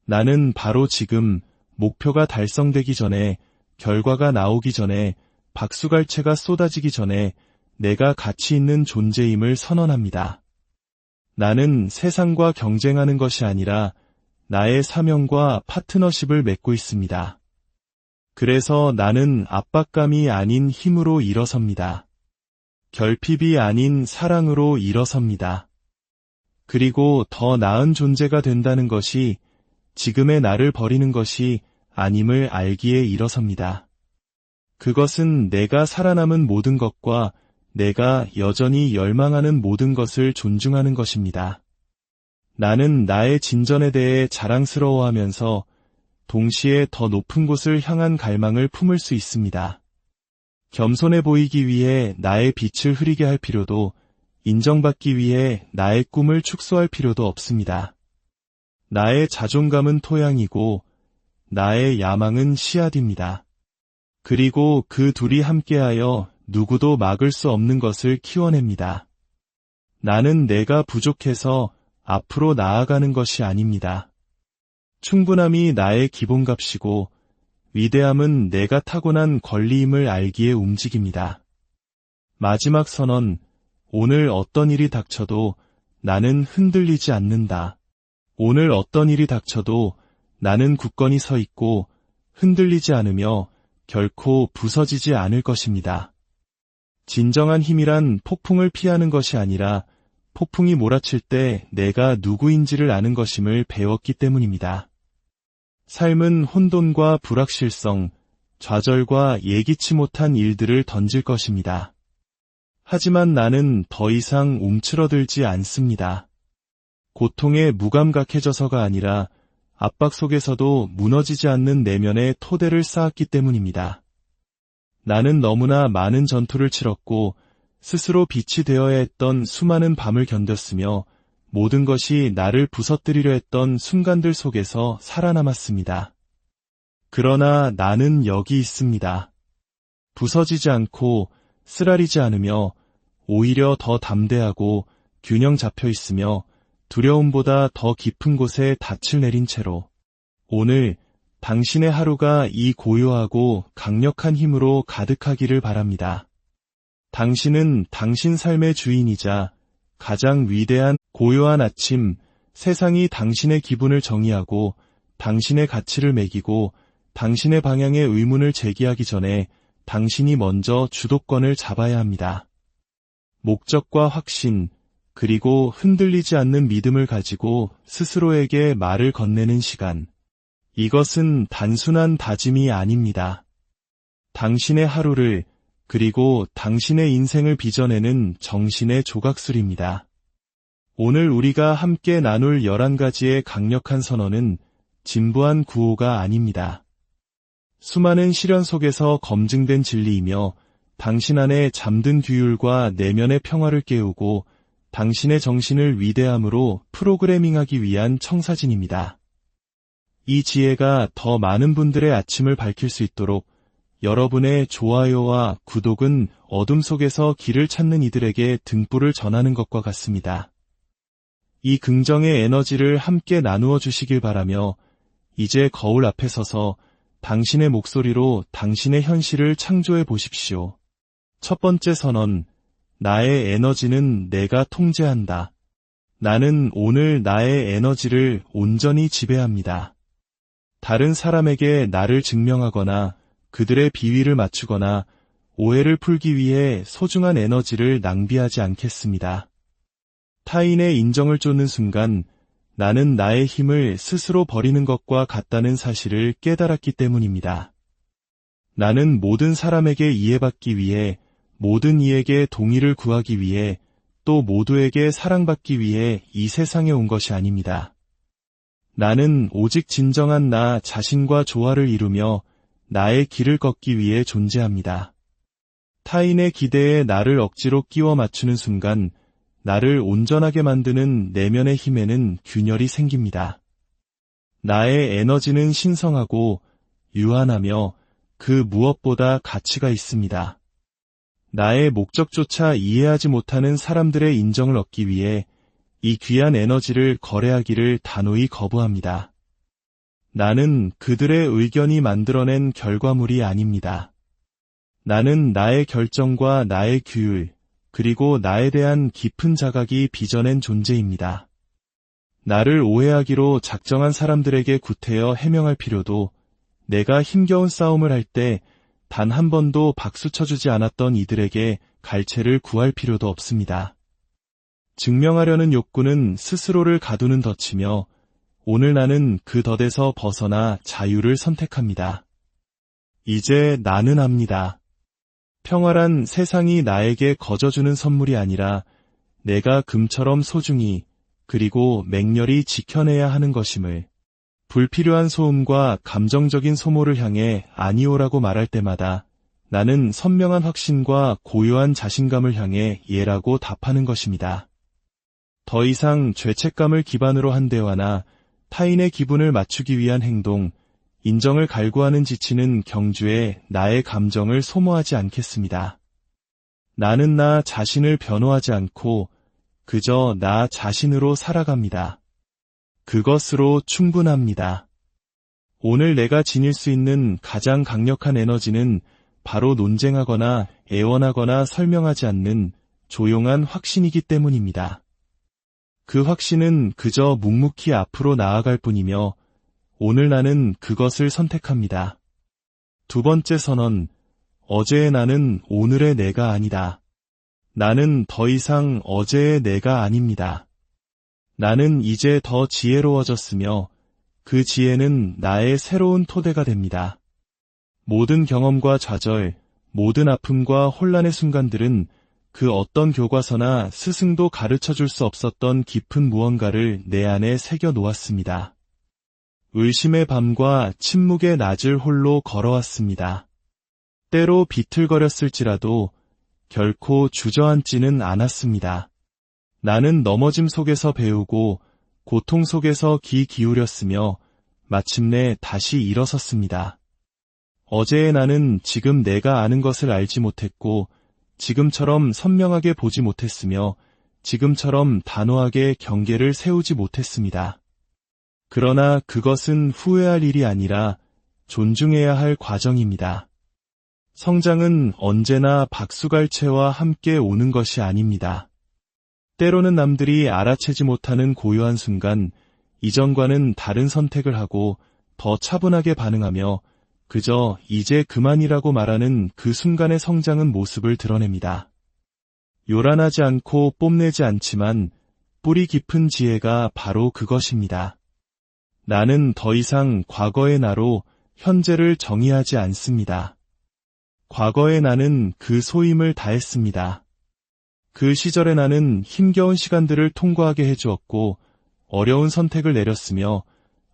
나는 바로 지금 목표가 달성되기 전에, 결과가 나오기 전에, 박수갈채가 쏟아지기 전에 내가 가치 있는 존재임을 선언합니다. 나는 세상과 경쟁하는 것이 아니라 나의 사명과 파트너십을 맺고 있습니다. 그래서 나는 압박감이 아닌 힘으로 일어섭니다. 결핍이 아닌 사랑으로 일어섭니다. 그리고 더 나은 존재가 된다는 것이 지금의 나를 버리는 것이 아님을 알기에 일어섭니다. 그것은 내가 살아남은 모든 것과 내가 여전히 열망하는 모든 것을 존중하는 것입니다. 나는 나의 진전에 대해 자랑스러워하면서 동시에 더 높은 곳을 향한 갈망을 품을 수 있습니다. 겸손해 보이기 위해 나의 빛을 흐리게 할 필요도, 인정받기 위해 나의 꿈을 축소할 필요도 없습니다. 나의 자존감은 토양이고 나의 야망은 씨앗입니다. 그리고 그 둘이 함께하여 누구도 막을 수 없는 것을 키워냅니다. 나는 내가 부족해서 앞으로 나아가는 것이 아닙니다. 충분함이 나의 기본값이고 위대함은 내가 타고난 권리임을 알기에 움직입니다. 마지막 선언, 오늘 어떤 일이 닥쳐도 나는 흔들리지 않는다. 오늘 어떤 일이 닥쳐도 나는 굳건히 서 있고 흔들리지 않으며 결코 부서지지 않을 것입니다. 진정한 힘이란 폭풍을 피하는 것이 아니라 폭풍이 몰아칠 때 내가 누구인지를 아는 것임을 배웠기 때문입니다. 삶은 혼돈과 불확실성, 좌절과 예기치 못한 일들을 던질 것입니다. 하지만 나는 더 이상 움츠러들지 않습니다. 고통에 무감각해져서가 아니라 압박 속에서도 무너지지 않는 내면의 토대를 쌓았기 때문입니다. 나는 너무나 많은 전투를 치렀고 스스로 빛이 되어야 했던 수많은 밤을 견뎠으며 모든 것이 나를 부서뜨리려 했던 순간들 속에서 살아남았습니다. 그러나 나는 여기 있습니다. 부서지지 않고 쓰라리지 않으며 오히려 더 담대하고 균형 잡혀 있으며 두려움보다 더 깊은 곳에 닻을 내린 채로 오늘 당신의 하루가 이 고요하고 강력한 힘으로 가득하기를 바랍니다. 당신은 당신 삶의 주인이자 가장 위대한 고요한 아침, 세상이 당신의 기분을 정의하고 당신의 가치를 매기고 당신의 방향에 의문을 제기하기 전에 당신이 먼저 주도권을 잡아야 합니다. 목적과 확신, 그리고 흔들리지 않는 믿음을 가지고 스스로에게 말을 건네는 시간. 이것은 단순한 다짐이 아닙니다. 당신의 하루를, 그리고 당신의 인생을 빚어내는 정신의 조각술입니다. 오늘 우리가 함께 나눌 11가지의 강력한 선언은 진부한 구호가 아닙니다. 수많은 시련 속에서 검증된 진리이며 당신 안에 잠든 규율과 내면의 평화를 깨우고 당신의 정신을 위대함으로 프로그래밍하기 위한 청사진입니다. 이 지혜가 더 많은 분들의 아침을 밝힐 수 있도록 여러분의 좋아요와 구독은 어둠 속에서 길을 찾는 이들에게 등불을 전하는 것과 같습니다. 이 긍정의 에너지를 함께 나누어 주시길 바라며 이제 거울 앞에 서서 당신의 목소리로 당신의 현실을 창조해 보십시오. 첫 번째 선언, 나의 에너지는 내가 통제한다. 나는 오늘 나의 에너지를 온전히 지배합니다. 다른 사람에게 나를 증명하거나 그들의 비위를 맞추거나 오해를 풀기 위해 소중한 에너지를 낭비하지 않겠습니다. 타인의 인정을 쫓는 순간 나는 나의 힘을 스스로 버리는 것과 같다는 사실을 깨달았기 때문입니다. 나는 모든 사람에게 이해받기 위해, 모든 이에게 동의를 구하기 위해, 또 모두에게 사랑받기 위해 이 세상에 온 것이 아닙니다. 나는 오직 진정한 나 자신과 조화를 이루며 나의 길을 걷기 위해 존재합니다. 타인의 기대에 나를 억지로 끼워 맞추는 순간 나를 온전하게 만드는 내면의 힘에는 균열이 생깁니다. 나의 에너지는 신성하고 유한하며 그 무엇보다 가치가 있습니다. 나의 목적조차 이해하지 못하는 사람들의 인정을 얻기 위해 이 귀한 에너지를 거래하기를 단호히 거부합니다. 나는 그들의 의견이 만들어낸 결과물이 아닙니다. 나는 나의 결정과 나의 규율, 그리고 나에 대한 깊은 자각이 빚어낸 존재입니다. 나를 오해하기로 작정한 사람들에게 구태여 해명할 필요도, 내가 힘겨운 싸움을 할 때 단 한 번도 박수 쳐주지 않았던 이들에게 갈채를 구할 필요도 없습니다. 증명하려는 욕구는 스스로를 가두는 덫이며 오늘 나는 그 덫에서 벗어나 자유를 선택합니다. 이제 나는 압니다. 평화란 세상이 나에게 거저주는 선물이 아니라 내가 금처럼 소중히 그리고 맹렬히 지켜내야 하는 것임을. 불필요한 소음과 감정적인 소모를 향해 아니오라고 말할 때마다 나는 선명한 확신과 고요한 자신감을 향해 예라고 답하는 것입니다. 더 이상 죄책감을 기반으로 한 대화나 타인의 기분을 맞추기 위한 행동, 인정을 갈구하는 지치는 경주에 나의 감정을 소모하지 않겠습니다. 나는 나 자신을 변호하지 않고 그저 나 자신으로 살아갑니다. 그것으로 충분합니다. 오늘 내가 지닐 수 있는 가장 강력한 에너지는 바로 논쟁하거나 애원하거나 설명하지 않는 조용한 확신이기 때문입니다. 그 확신은 그저 묵묵히 앞으로 나아갈 뿐이며 오늘 나는 그것을 선택합니다. 두 번째 선언, 어제의 나는 오늘의 내가 아니다. 나는 더 이상 어제의 내가 아닙니다. 나는 이제 더 지혜로워졌으며 그 지혜는 나의 새로운 토대가 됩니다. 모든 경험과 좌절, 모든 아픔과 혼란의 순간들은 그 어떤 교과서나 스승도 가르쳐줄 수 없었던 깊은 무언가를 내 안에 새겨 놓았습니다. 의심의 밤과 침묵의 낮을 홀로 걸어왔습니다. 때로 비틀거렸을지라도 결코 주저앉지는 않았습니다. 나는 넘어짐 속에서 배우고 고통 속에서 귀 기울였으며 마침내 다시 일어섰습니다. 어제의 나는 지금 내가 아는 것을 알지 못했고 지금처럼 선명하게 보지 못했으며 지금처럼 단호하게 경계를 세우지 못했습니다. 그러나 그것은 후회할 일이 아니라 존중해야 할 과정입니다. 성장은 언제나 박수갈채와 함께 오는 것이 아닙니다. 때로는 남들이 알아채지 못하는 고요한 순간, 이전과는 다른 선택을 하고 더 차분하게 반응하며 그저 이제 그만이라고 말하는 그 순간의 성장은 모습을 드러냅니다. 요란하지 않고 뽐내지 않지만 뿌리 깊은 지혜가 바로 그것입니다. 나는 더 이상 과거의 나로 현재를 정의하지 않습니다. 과거의 나는 그 소임을 다했습니다. 그 시절의 나는 힘겨운 시간들을 통과하게 해주었고 어려운 선택을 내렸으며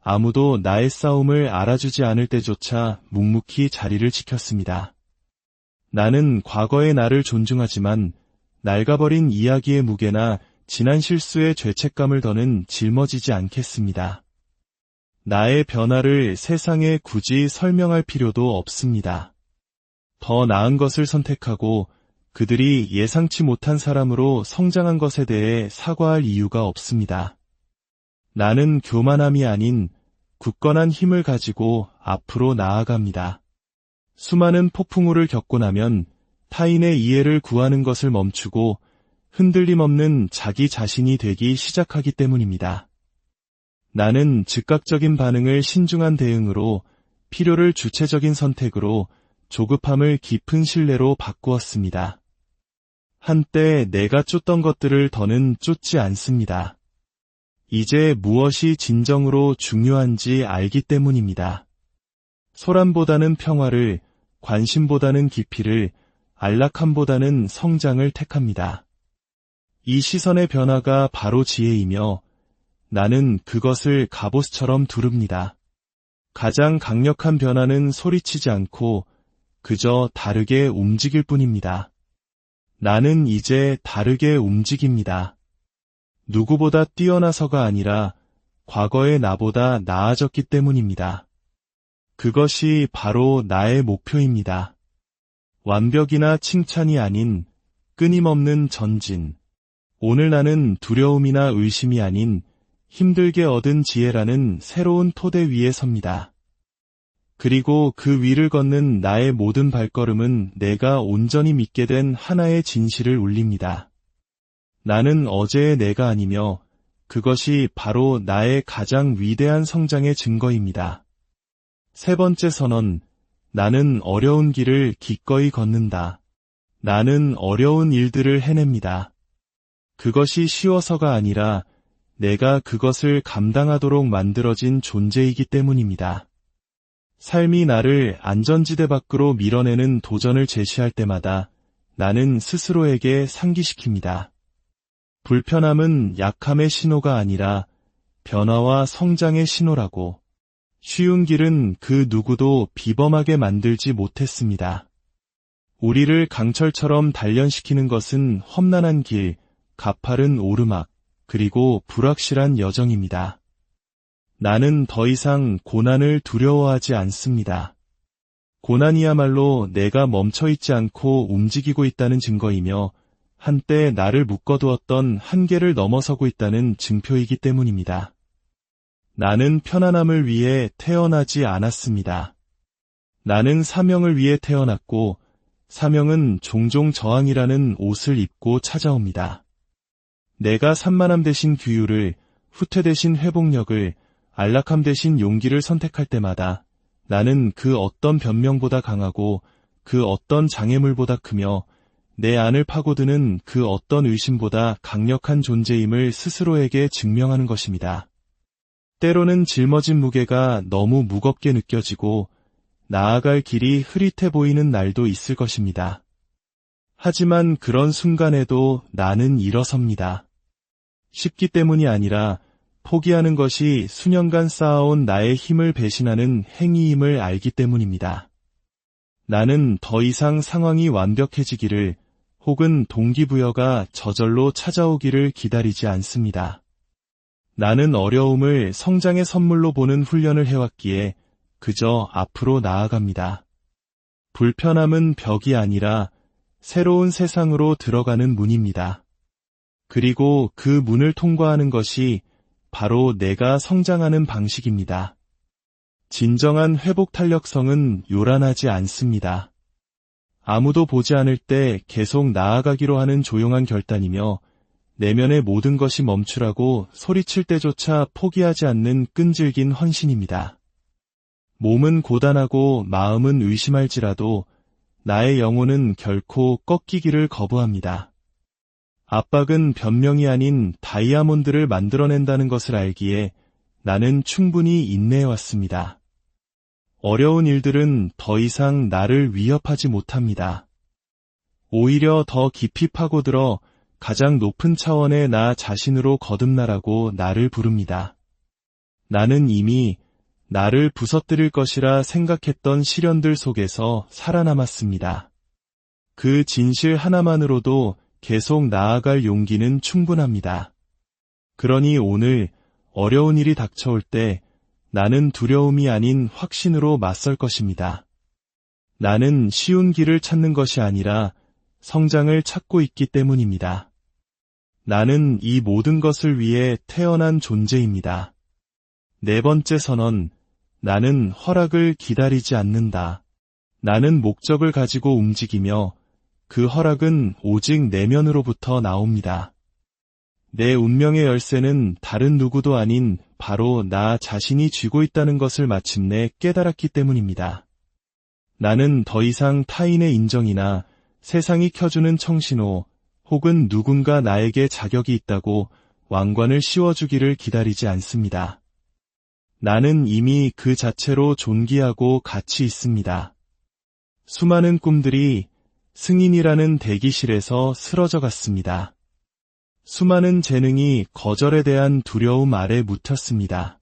아무도 나의 싸움을 알아주지 않을 때조차 묵묵히 자리를 지켰습니다. 나는 과거의 나를 존중하지만 낡아버린 이야기의 무게나 지난 실수의 죄책감을 더는 짊어지지 않겠습니다. 나의 변화를 세상에 굳이 설명할 필요도 없습니다. 더 나은 것을 선택하고 그들이 예상치 못한 사람으로 성장한 것에 대해 사과할 이유가 없습니다. 나는 교만함이 아닌 굳건한 힘을 가지고 앞으로 나아갑니다. 수많은 폭풍우를 겪고 나면 타인의 이해를 구하는 것을 멈추고 흔들림 없는 자기 자신이 되기 시작하기 때문입니다. 나는 즉각적인 반응을 신중한 대응으로, 필요를 주체적인 선택으로, 조급함을 깊은 신뢰로 바꾸었습니다. 한때 내가 쫓던 것들을 더는 쫓지 않습니다. 이제 무엇이 진정으로 중요한지 알기 때문입니다. 소란보다는 평화를, 관심보다는 깊이를, 안락함보다는 성장을 택합니다. 이 시선의 변화가 바로 지혜이며 나는 그것을 갑옷처럼 두릅니다. 가장 강력한 변화는 소리치지 않고 그저 다르게 움직일 뿐입니다. 나는 이제 다르게 움직입니다. 누구보다 뛰어나서가 아니라 과거의 나보다 나아졌기 때문입니다. 그것이 바로 나의 목표입니다. 완벽이나 칭찬이 아닌 끊임없는 전진. 오늘 나는 두려움이나 의심이 아닌 힘들게 얻은 지혜라는 새로운 토대 위에 섭니다. 그리고 그 위를 걷는 나의 모든 발걸음은 내가 온전히 믿게 된 하나의 진실을 울립니다. 나는 어제의 내가 아니며 그것이 바로 나의 가장 위대한 성장의 증거입니다. 세 번째 선언, 나는 어려운 길을 기꺼이 걷는다. 나는 어려운 일들을 해냅니다. 그것이 쉬워서가 아니라 내가 그것을 감당하도록 만들어진 존재이기 때문입니다. 삶이 나를 안전지대 밖으로 밀어내는 도전을 제시할 때마다 나는 스스로에게 상기시킵니다. 불편함은 약함의 신호가 아니라 변화와 성장의 신호라고. 쉬운 길은 그 누구도 비범하게 만들지 못했습니다. 우리를 강철처럼 단련시키는 것은 험난한 길, 가파른 오르막, 그리고 불확실한 여정입니다. 나는 더 이상 고난을 두려워하지 않습니다. 고난이야말로 내가 멈춰있지 않고 움직이고 있다는 증거이며 한때 나를 묶어두었던 한계를 넘어서고 있다는 증표이기 때문입니다. 나는 편안함을 위해 태어나지 않았습니다. 나는 사명을 위해 태어났고 사명은 종종 저항이라는 옷을 입고 찾아옵니다. 내가 산만함 대신 규율을, 후퇴 대신 회복력을, 안락함 대신 용기를 선택할 때마다 나는 그 어떤 변명보다 강하고 그 어떤 장애물보다 크며 내 안을 파고드는 그 어떤 의심보다 강력한 존재임을 스스로에게 증명하는 것입니다. 때로는 짊어진 무게가 너무 무겁게 느껴지고 나아갈 길이 흐릿해 보이는 날도 있을 것입니다. 하지만 그런 순간에도 나는 일어섭니다. 쉽기 때문이 아니라 포기하는 것이 수년간 쌓아온 나의 힘을 배신하는 행위임을 알기 때문입니다. 나는 더 이상 상황이 완벽해지기를 혹은 동기부여가 저절로 찾아오기를 기다리지 않습니다. 나는 어려움을 성장의 선물로 보는 훈련을 해왔기에 그저 앞으로 나아갑니다. 불편함은 벽이 아니라 새로운 세상으로 들어가는 문입니다. 그리고 그 문을 통과하는 것이 바로 내가 성장하는 방식입니다. 진정한 회복 탄력성은 요란하지 않습니다. 아무도 보지 않을 때 계속 나아가기로 하는 조용한 결단이며 내면의 모든 것이 멈추라고 소리칠 때조차 포기하지 않는 끈질긴 헌신입니다. 몸은 고단하고 마음은 의심할지라도 나의 영혼은 결코 꺾이기를 거부합니다. 압박은 변명이 아닌 다이아몬드를 만들어낸다는 것을 알기에 나는 충분히 인내해왔습니다. 어려운 일들은 더 이상 나를 위협하지 못합니다. 오히려 더 깊이 파고들어 가장 높은 차원의 나 자신으로 거듭나라고 나를 부릅니다. 나는 이미 나를 부서뜨릴 것이라 생각했던 시련들 속에서 살아남았습니다. 그 진실 하나만으로도 계속 나아갈 용기는 충분합니다. 그러니 오늘 어려운 일이 닥쳐올 때 나는 두려움이 아닌 확신으로 맞설 것입니다. 나는 쉬운 길을 찾는 것이 아니라 성장을 찾고 있기 때문입니다. 나는 이 모든 것을 위해 태어난 존재입니다. 네 번째 선언, 나는 허락을 기다리지 않는다. 나는 목적을 가지고 움직이며 그 허락은 오직 내면으로부터 나옵니다. 내 운명의 열쇠는 다른 누구도 아닌 바로 나 자신이 쥐고 있다는 것을 마침내 깨달았기 때문입니다. 나는 더 이상 타인의 인정이나 세상이 켜주는 청신호 혹은 누군가 나에게 자격이 있다고 왕관을 씌워주기를 기다리지 않습니다. 나는 이미 그 자체로 존귀하고 가치 있습니다. 수많은 꿈들이 승인이라는 대기실에서 쓰러져 갔습니다. 수많은 재능이 거절에 대한 두려움 아래 묻혔습니다.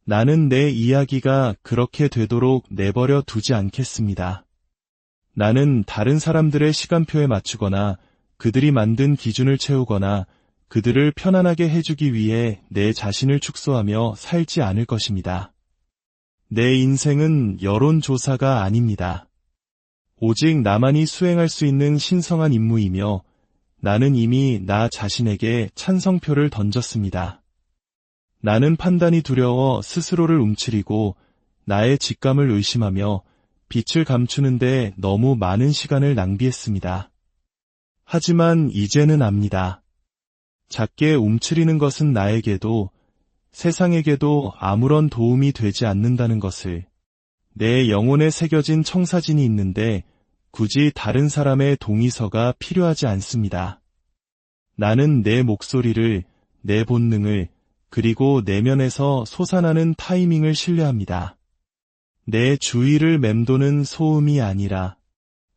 나는 내 이야기가 그렇게 되도록 내버려 두지 않겠습니다. 나는 다른 사람들의 시간표에 맞추거나 그들이 만든 기준을 채우거나 그들을 편안하게 해주기 위해 내 자신을 축소하며 살지 않을 것입니다. 내 인생은 여론조사가 아닙니다. 오직 나만이 수행할 수 있는 신성한 임무이며 나는 이미 나 자신에게 찬성표를 던졌습니다. 나는 판단이 두려워 스스로를 움츠리고 나의 직감을 의심하며 빛을 감추는데 너무 많은 시간을 낭비했습니다. 하지만 이제는 압니다. 작게 움츠리는 것은 나에게도 세상에게도 아무런 도움이 되지 않는다는 것을. 내 영혼에 새겨진 청사진이 있는데 굳이 다른 사람의 동의서가 필요하지 않습니다. 나는 내 목소리를, 내 본능을, 그리고 내면에서 솟아나는 타이밍을 신뢰합니다. 내 주위를 맴도는 소음이 아니라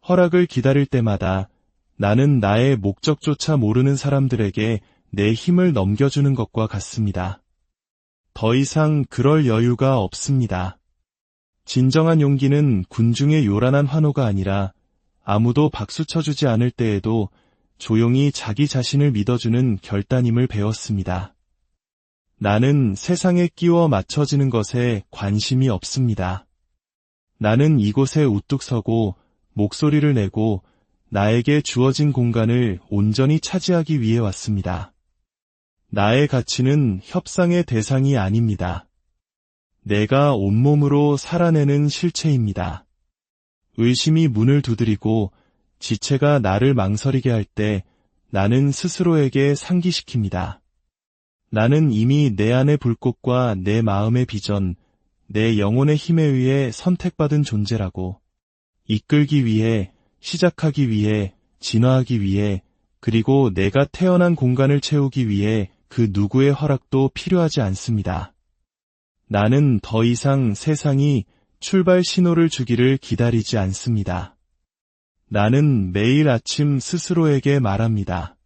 허락을 기다릴 때마다 나는 나의 목적조차 모르는 사람들에게 내 힘을 넘겨주는 것과 같습니다. 더 이상 그럴 여유가 없습니다. 진정한 용기는 군중의 요란한 환호가 아니라 아무도 박수 쳐주지 않을 때에도 조용히 자기 자신을 믿어주는 결단임을 배웠습니다. 나는 세상에 끼워 맞춰지는 것에 관심이 없습니다. 나는 이곳에 우뚝 서고 목소리를 내고 나에게 주어진 공간을 온전히 차지하기 위해 왔습니다. 나의 가치는 협상의 대상이 아닙니다. 내가 온몸으로 살아내는 실체입니다. 의심이 문을 두드리고 지체가 나를 망설이게 할 때 나는 스스로에게 상기시킵니다. 나는 이미 내 안의 불꽃과 내 마음의 비전, 내 영혼의 힘에 의해 선택받은 존재라고. 이끌기 위해, 시작하기 위해, 진화하기 위해, 그리고 내가 태어난 공간을 채우기 위해 그 누구의 허락도 필요하지 않습니다. 나는 더 이상 세상이 출발 신호를 주기를 기다리지 않습니다. 나는 매일 아침 스스로에게 말합니다.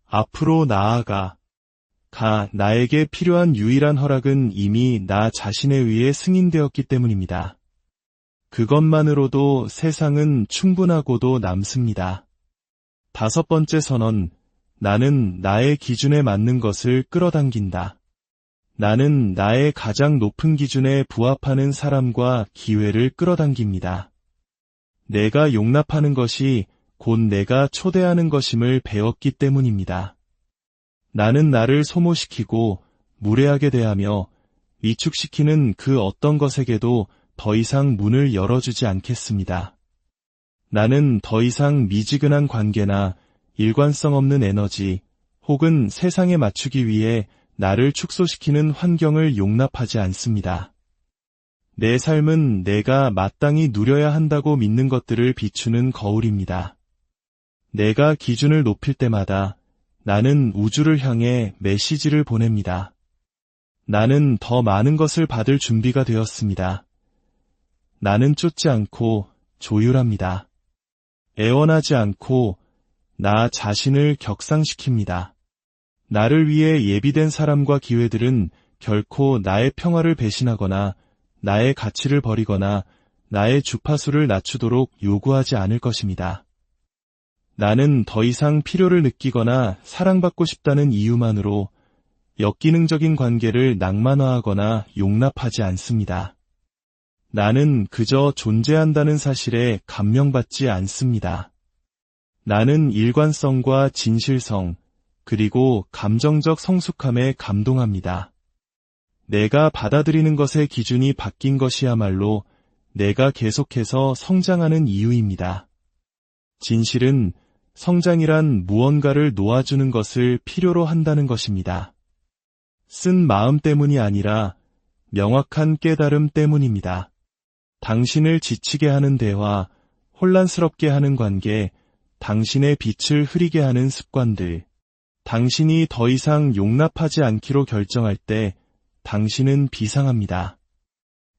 앞으로 나아가. 나에게 필요한 유일한 허락은 이미 나 자신에 의해 승인되었기 때문입니다. 그것만으로도 세상은 충분하고도 남습니다. 5번째 선언, 나는 나의 기준에 맞는 것을 끌어당긴다. 나는 나의 가장 높은 기준에 부합하는 사람과 기회를 끌어당깁니다. 내가 용납하는 것이 곧 내가 초대하는 것임을 배웠기 때문입니다. 나는 나를 소모시키고 무례하게 대하며 위축시키는 그 어떤 것에게도 더 이상 문을 열어주지 않겠습니다. 나는 더 이상 미지근한 관계나 일관성 없는 에너지 혹은 세상에 맞추기 위해 나를 축소시키는 환경을 용납하지 않습니다. 내 삶은 내가 마땅히 누려야 한다고 믿는 것들을 비추는 거울입니다. 내가 기준을 높일 때마다 나는 우주를 향해 메시지를 보냅니다. 나는 더 많은 것을 받을 준비가 되었습니다. 나는 쫓지 않고 조율합니다. 애원하지 않고 나 자신을 격상시킵니다. 나를 위해 예비된 사람과 기회들은 결코 나의 평화를 배신하거나 나의 가치를 버리거나 나의 주파수를 낮추도록 요구하지 않을 것입니다. 나는 더 이상 필요를 느끼거나 사랑받고 싶다는 이유만으로 역기능적인 관계를 낭만화하거나 용납하지 않습니다. 나는 그저 존재한다는 사실에 감명받지 않습니다. 나는 일관성과 진실성, 그리고 감정적 성숙함에 감동합니다. 내가 받아들이는 것의 기준이 바뀐 것이야말로 내가 계속해서 성장하는 이유입니다. 진실은 성장이란 무언가를 놓아주는 것을 필요로 한다는 것입니다. 쓴 마음 때문이 아니라 명확한 깨달음 때문입니다. 당신을 지치게 하는 대화, 혼란스럽게 하는 관계, 당신의 빛을 흐리게 하는 습관들, 당신이 더 이상 용납하지 않기로 결정할 때 당신은 비상합니다.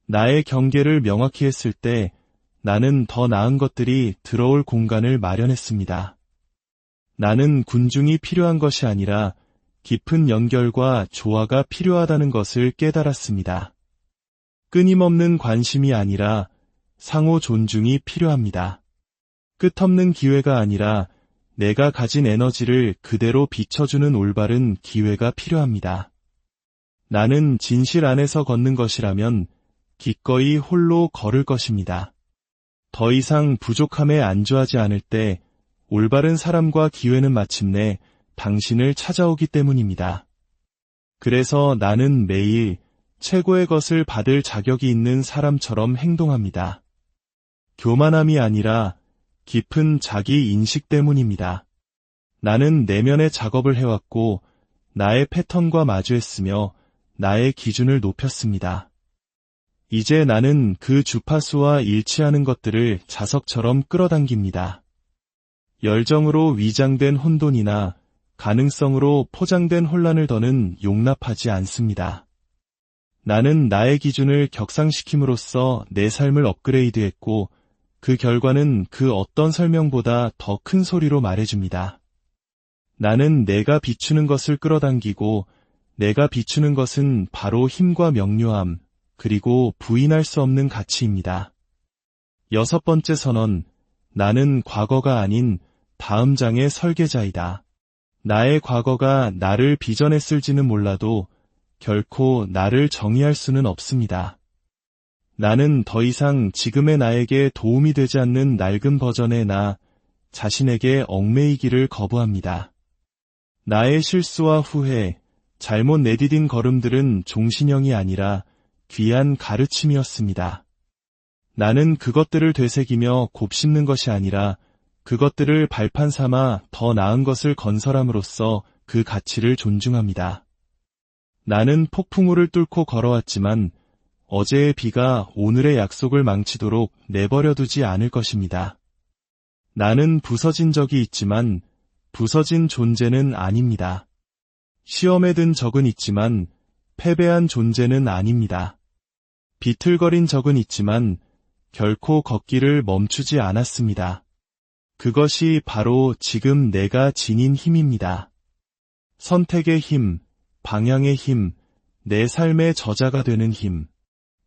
나의 경계를 명확히 했을 때 나는 더 나은 것들이 들어올 공간을 마련했습니다. 나는 군중이 필요한 것이 아니라 깊은 연결과 조화가 필요하다는 것을 깨달았습니다. 끊임없는 관심이 아니라 상호 존중이 필요합니다. 끝없는 기회가 아니라 내가 가진 에너지를 그대로 비춰주는 올바른 기회가 필요합니다. 나는 진실 안에서 걷는 것이라면 기꺼이 홀로 걸을 것입니다. 더 이상 부족함에 안주하지 않을 때 올바른 사람과 기회는 마침내 당신을 찾아오기 때문입니다. 그래서 나는 매일 최고의 것을 받을 자격이 있는 사람처럼 행동합니다. 교만함이 아니라 깊은 자기 인식 때문입니다. 나는 내면의 작업을 해왔고 나의 패턴과 마주했으며 나의 기준을 높였습니다. 이제 나는 그 주파수와 일치하는 것들을 자석처럼 끌어당깁니다. 열정으로 위장된 혼돈이나 가능성으로 포장된 혼란을 더는 용납하지 않습니다. 나는 나의 기준을 격상시킴으로써 내 삶을 업그레이드했고 그 결과는 그 어떤 설명보다 더 큰 소리로 말해줍니다. 나는 내가 비추는 것을 끌어당기고 내가 비추는 것은 바로 힘과 명료함, 그리고 부인할 수 없는 가치입니다. 6번째 선언, 나는 과거가 아닌 다음 장의 설계자이다. 나의 과거가 나를 빚어냈을지는 몰라도 결코 나를 정의할 수는 없습니다. 나는 더 이상 지금의 나에게 도움이 되지 않는 낡은 버전의 나 자신에게 얽매이기를 거부합니다. 나의 실수와 후회, 잘못 내디딘 걸음들은 종신형이 아니라 귀한 가르침이었습니다. 나는 그것들을 되새기며 곱씹는 것이 아니라 그것들을 발판 삼아 더 나은 것을 건설함으로써 그 가치를 존중합니다. 나는 폭풍우를 뚫고 걸어왔지만 어제의 비가 오늘의 약속을 망치도록 내버려두지 않을 것입니다. 나는 부서진 적이 있지만 부서진 존재는 아닙니다. 시험에 든 적은 있지만 패배한 존재는 아닙니다. 비틀거린 적은 있지만 결코 걷기를 멈추지 않았습니다. 그것이 바로 지금 내가 지닌 힘입니다. 선택의 힘, 방향의 힘, 내 삶의 저자가 되는 힘.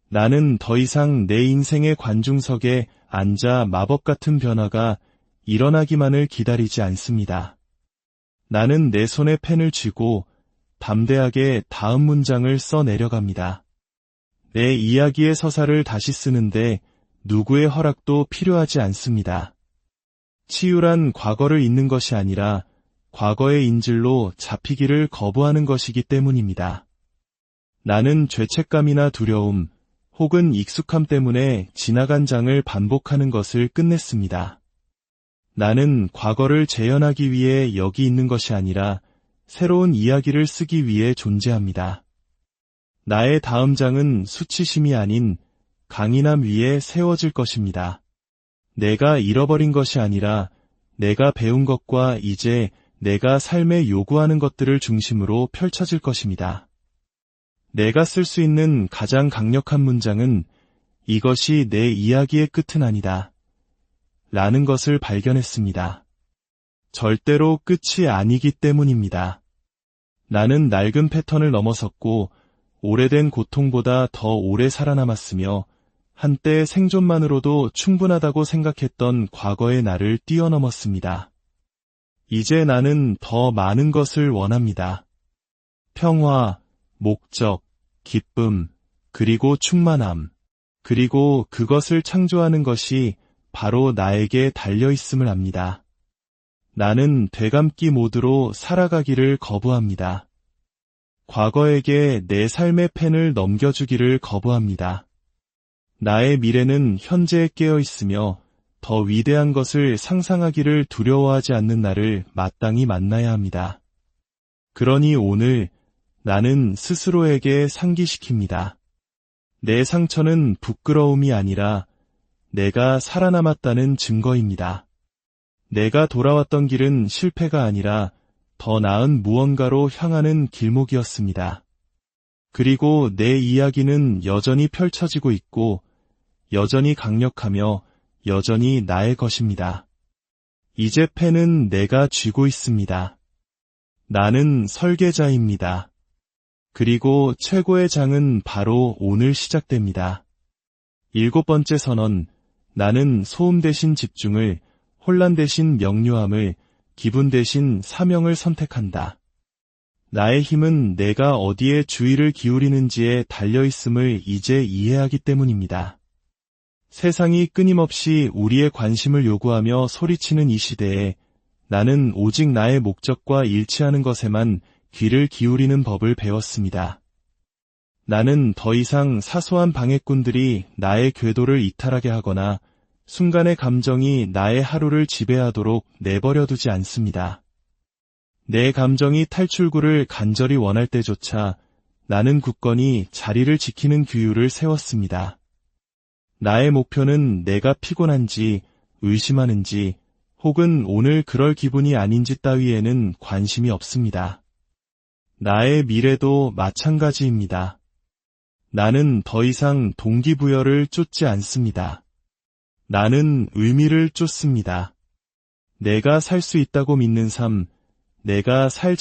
나는 더 이상 내 인생의 관중석에 앉아 마법 같은 변화가 일어나기만을 기다리지 않습니다. 나는 내 손에 펜을 쥐고 담대하게 다음 문장을 써 내려갑니다. 내 이야기의 서사를 다시 쓰는데 누구의 허락도 필요하지 않습니다. 치유란 과거를 잊는 것이 아니라 과거의 인질로 잡히기를 거부하는 것이기 때문입니다. 나는 죄책감이나 두려움 혹은 익숙함 때문에 지나간 장을 반복하는 것을 끝냈습니다. 나는 과거를 재현하기 위해 여기 있는 것이 아니라 새로운 이야기를 쓰기 위해 존재합니다. 나의 다음 장은 수치심이 아닌 강인함 위에 세워질 것입니다. 내가 잃어버린 것이 아니라 내가 배운 것과 이제 내가 삶에 요구하는 것들을 중심으로 펼쳐질 것입니다. 내가 쓸 수 있는 가장 강력한 문장은 이것이 내 이야기의 끝은 아니다. 라는 것을 발견했습니다. 절대로 끝이 아니기 때문입니다. 나는 낡은 패턴을 넘어섰고 오래된 고통보다 더 오래 살아남았으며 한때 생존만으로도 충분하다고 생각했던 과거의 나를 뛰어넘었습니다. 이제 나는 더 많은 것을 원합니다. 평화, 목적, 기쁨, 그리고 충만함, 그리고 그것을 창조하는 것이 바로 나에게 달려있음을 압니다. 나는 되감기 모드로 살아가기를 거부합니다. 과거에게 내 삶의 펜을 넘겨주기를 거부합니다. 나의 미래는 현재에 깨어있으며 더 위대한 것을 상상하기를 두려워하지 않는 나를 마땅히 만나야 합니다. 그러니 오늘 나는 스스로에게 상기시킵니다. 내 상처는 부끄러움이 아니라 내가 살아남았다는 증거입니다. 내가 돌아왔던 길은 실패가 아니라 더 나은 무언가로 향하는 길목이었습니다. 그리고 내 이야기는 여전히 펼쳐지고 있고 여전히 강력하며 여전히 나의 것입니다. 이제 펜은 내가 쥐고 있습니다. 나는 설계자입니다. 그리고 최고의 장은 바로 오늘 시작됩니다. 7번째 선언, 나는 소음 대신 집중을, 혼란 대신 명료함을, 기분 대신 사명을 선택한다. 나의 힘은 내가 어디에 주의를 기울이는지에 달려있음을 이제 이해하기 때문입니다. 세상이 끊임없이 우리의 관심을 요구하며 소리치는 이 시대에 나는 오직 나의 목적과 일치하는 것에만 귀를 기울이는 법을 배웠습니다. 나는 더 이상 사소한 방해꾼들이 나의 궤도를 이탈하게 하거나 순간의 감정이 나의 하루를 지배하도록 내버려두지 않습니다. 내 감정이 탈출구를 간절히 원할 때조차 나는 굳건히 자리를 지키는 규율을 세웠습니다. 나의 목표는 내가 피곤한지, 의심하는지, 혹은 오늘 그럴 기분이 아닌지 따위에는 관심이 없습니다. 나의 미래도 마찬가지입니다. 나는 더 이상 동기부여를 쫓지 않습니다. 나는 의미를 쫓습니다. 내가 살 수 있다고 믿는 삶, 내가 살